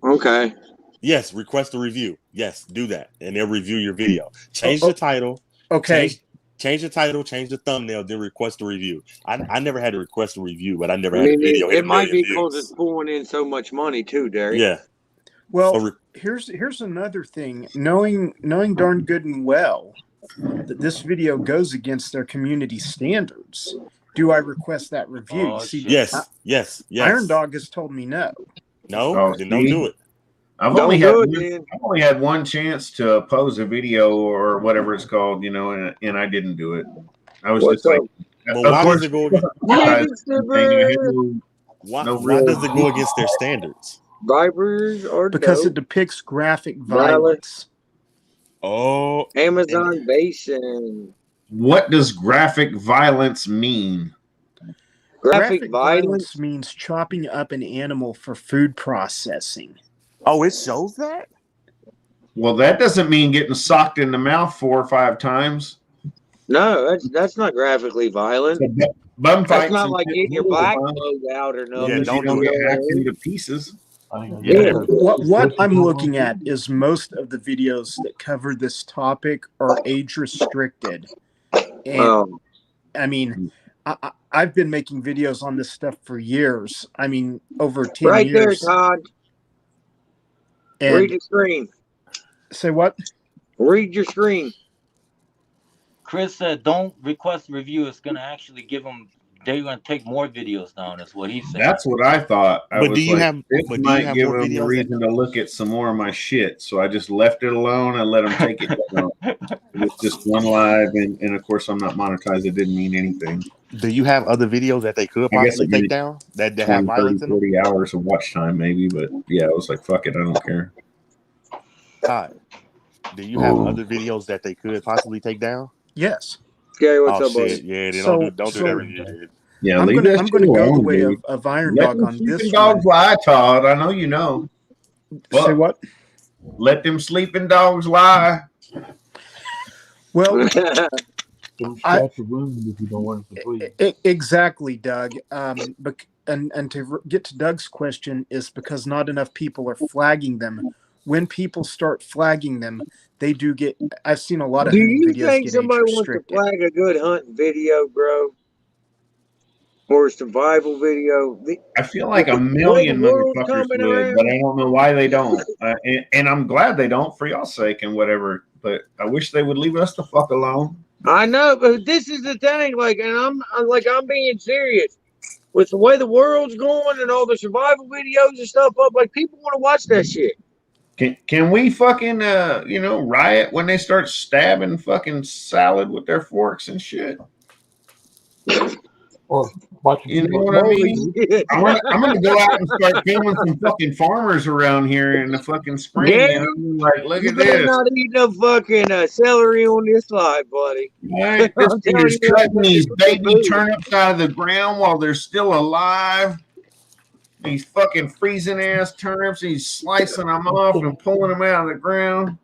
Okay. Yes, request a review. Yes, do that, and they'll review your video. Change the title. Okay. Change the title, change the thumbnail, then request a review. I never had to request a review, but I never I had a mean, video. it might be because it's pulling in so much money too, Derek. Yeah. Well, So here's another thing. Knowing darn good and well that this video goes against their community standards, do I request that review? Oh, You see, shit. yes. Iron Dog has told me no. No, Oh, then don't see? do it. I've Don't only do it, then. had one chance to pose a video or whatever it's called, you know, and I didn't do it. I was What's just like, up? But of why course, does it go against why does it go against their standards? Vipers or Because it dope. depicts graphic Violence. violence. Oh, Amazon Basin. What does graphic violence mean? Graphic violence. means chopping up an animal for food processing. oh, it shows that? Well, that doesn't mean getting socked in the mouth 4 or 5 times. No, that's not graphically violent. Bum That's fights not and like shit, getting your you know, black bum. plug out or nothing. Yeah, You don't don't do get it. hacked into pieces. Yeah. What I'm looking at is most of the videos that cover this topic are age restricted. And I mean, I've been making videos on this stuff for years. I mean, over 10 right there, years. Todd. And Read your screen. say what? Read your screen. Chris said, "Don't request review. It's gonna actually give them. They're gonna take more videos down." That's what he said. That's what I thought. I But was do you like, have- this but do you might have give more them a videos reason to look at some more of my shit. So I just left it alone and let them take it down. It was just one live, and of course I'm not monetized. It didn't mean anything. Do you have other videos that they could I guess possibly I take did down that 20, have 30, violence in them? 40 hours of watch time maybe, but yeah, I was like, fuck it, I don't care. Todd, do you have other videos that they could possibly take down? Yes. Scary, what's Oh up, shit! buddy? Yeah, they So- don't do that review. Dude. Yeah, I'm leave gonna that shit go the alone, way dude. of Iron Let Dog them on sleeping this dogs one. lie, Todd. I know you know. Say what? Let them sleeping dogs lie. Well, Don't I- scratch a wound if you don't want it to bleed. Exactly, Doug. And to get to Doug's question is because not enough people are flagging them. When people start flagging them, they do get. I've seen a lot of Do hunting you videos think get somebody age wants to restricted. flag a good hunting video, bro? or a survival video. I feel like a The way million the world's motherfuckers coming would, around. but I don't know why they don't. And I'm glad they don't, for y'all's sake and whatever. But I wish they would leave us the fuck alone. I know, but this is the thing. Like, and I'm being serious. With the way the world's going and all the survival videos and stuff up, like people want to watch that shit. Can we fucking riot when they start stabbing fucking salad with their forks and shit? Or watching You know people. what I mean? I'm gonna go out and start filming some fucking farmers around here in the fucking spring. Yeah. And like, look You at better this. not eat no fucking celery on this live, buddy. Right? This I'm telling dude's you, cutting these baby food. turnips out of the ground while they're still alive. These fucking freezing ass turnips. He's slicing them off and pulling them out of the ground.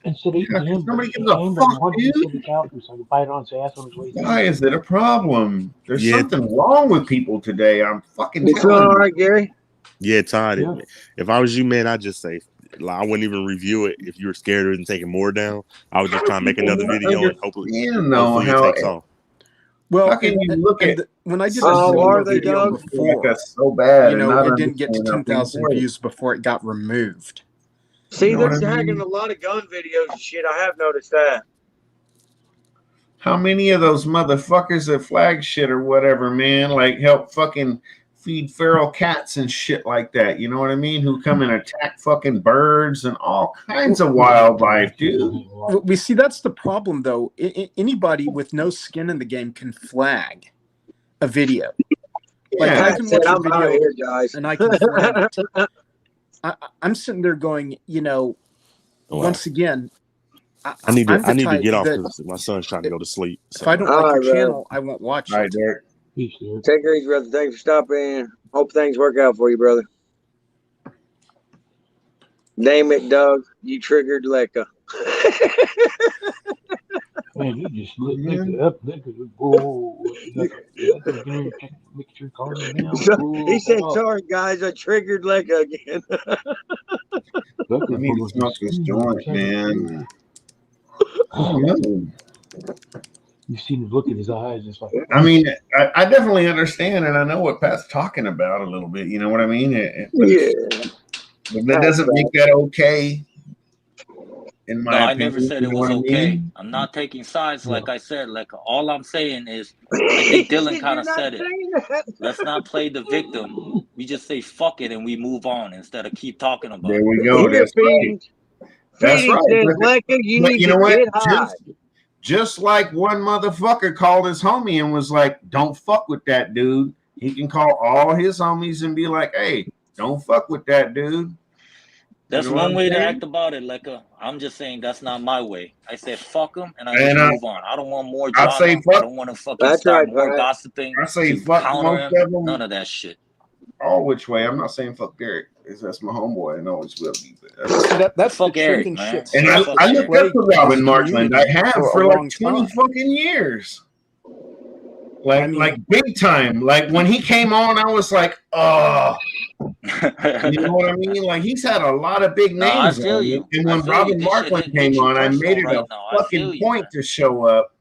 Instead of eating him, Somebody he gives a aimed fuck, one dude. to the couch so I could bite on his ass on his way through. Why is it a problem? There's Yeah. something wrong with people today. I'm fucking You feeling telling all you. right, Gary? Yeah, Todd. Yeah. If I was you, man, I'd just say I wouldn't even review it. If you were scared of it and taking more down, I would just try and make another video and hopefully it takes off. Well, How can you look at when I did Oh, the are they, video Doug? before, that's so bad? you and know, not it didn't get to understand 10,000 how people views before it got removed. See, You know they're what I tagging mean? a lot of gun videos and shit. I have noticed that. How many of those motherfuckers that flag shit or whatever, man, like help fucking feed feral cats and shit like that? You know what I mean? Who come and attack fucking birds and all kinds of wildlife, dude. We see that's the problem, though. Anybody with no skin in the game can flag a video. Like Yeah. I can watch a I'm out video here, guys. and I can flag it. I'm sitting there going, once again, I need I'm to the type get off that because my son's trying to go to sleep. if I don't All like right, your brother. channel, I won't watch All right, it. Derek. Peace, dude. Take it easy, brother. Thanks for stopping in. Hope things work out for you, brother. Name it, Doug. You triggered Lekka. Man, you just lick it up, lick it. Whoa. Make sure calm down. He said, sorry, guys. I triggered Lekka again. I need to smoke this joint, man. I don't know. You seen him look in his eyes. It's like, I mean, I definitely understand, and I know what Pat's talking about a little bit. You know what I mean? But that doesn't make that okay. In my opinion, I never said it was okay. I'm not taking sides, like I said. Like all I'm saying is, I think Dylan kind of said it. Let's not play the victim. We just say fuck it and we move on instead of keep talking about it. There we go. That's right. That's right. Lekka, you need know to what? get high. Just like one motherfucker called his homie and was like, "Don't fuck with that dude." He can call all his homies and be like, "Hey, don't fuck with that dude." That's one way to act about it. Like I'm just saying that's not my way. I said fuck them and I just move on. I don't want more drama. I don't want to fucking start more gossiping. I say fuck most of them. None of that shit. All which way? I'm not saying fuck Derek. That's my homeboy and always will be. That's fuck the Eric, chicken man. shit. And I looked up to Robin Markland. I have for like 20 fucking years. Like big time. Like when he came on, I was like, oh. You know what I mean? Like he's had a lot of big names. I feel you. And when Robin Markland came on, I made it a fucking point to show up.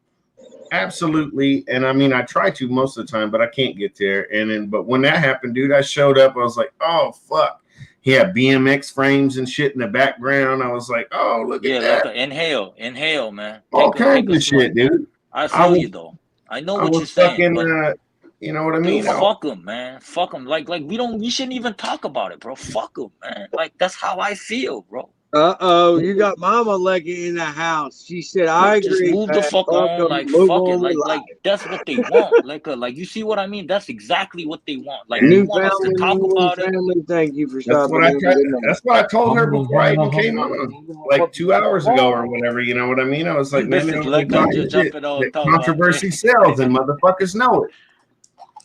Absolutely. And I mean, I try to most of the time, but I can't get there. And then, but when that happened, dude, I showed up. I was like, oh, fuck. He had BMX frames and shit in the background. I was like, oh, look at that. Like inhale, man. All kinds of shit, dude. I feel you, though. I know what you're saying. You know what I mean? Dude, fuck them, man. Fuck them. Like we shouldn't even talk about it, bro. Fuck them, man. Like that's how I feel, bro. You got Mama Lekka in the house. She said, "I agree." Just move the fuck on, like fuck it, like that's what they want. Like you see what I mean? That's exactly what they want. Like they want us to talk about it. Thank you for stopping. That's what I told her before I even came on, like 2 hours ago or whatever. You know what I mean? I was like, man, controversy sells, and motherfuckers know it.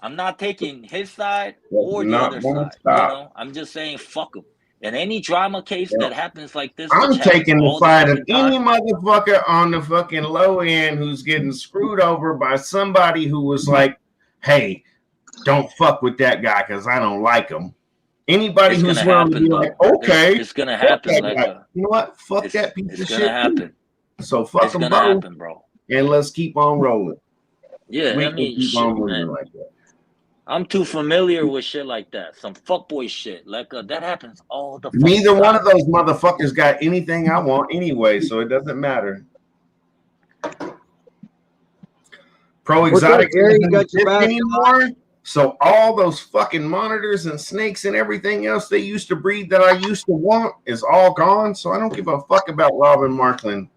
I'm not taking his side or the other side. You know, I'm just saying fuck him. And any drama case that happens like this, I'm taking the side of any motherfucker on the fucking low end who's getting screwed over by somebody who was like, hey, don't fuck with that guy because I don't like him. Anybody who's willing to be like, okay, it's gonna happen. Like you know what? Fuck that piece of shit. It's gonna happen. So fuck them both, bro. And let's keep on rolling. Yeah, we I mean, keep on moving like that. I'm too familiar with shit like that. Some fuckboy shit. Like that happens all the fucking Neither time. one of those motherfuckers got anything I want anyway, so it doesn't matter. Pro Exotic doesn't exist anymore. So all those fucking monitors and snakes and everything else they used to breed that I used to want is all gone. So I don't give a fuck about Robin Markland.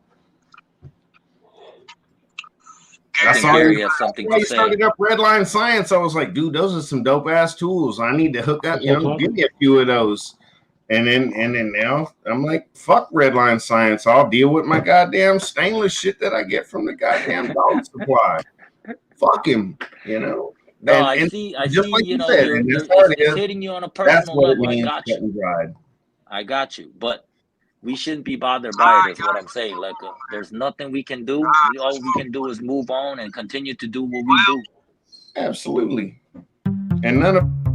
I think Gary has something to say. Started up Redline Science. I was like, dude, those are some dope ass tools. I need to hook up, you know, give me a few of those. And then now I'm like, fuck Redline Science. I'll deal with my goddamn stainless shit that I get from the goddamn dog supply. Fuck him, you know. No, and, I see, like you know, said, it's hitting you on a personal level. I got you. Dried. I got you. But we shouldn't be bothered by it, is what I'm saying. Like, there's nothing we can do. All we can do is move on and continue to do what we do. Absolutely. And none of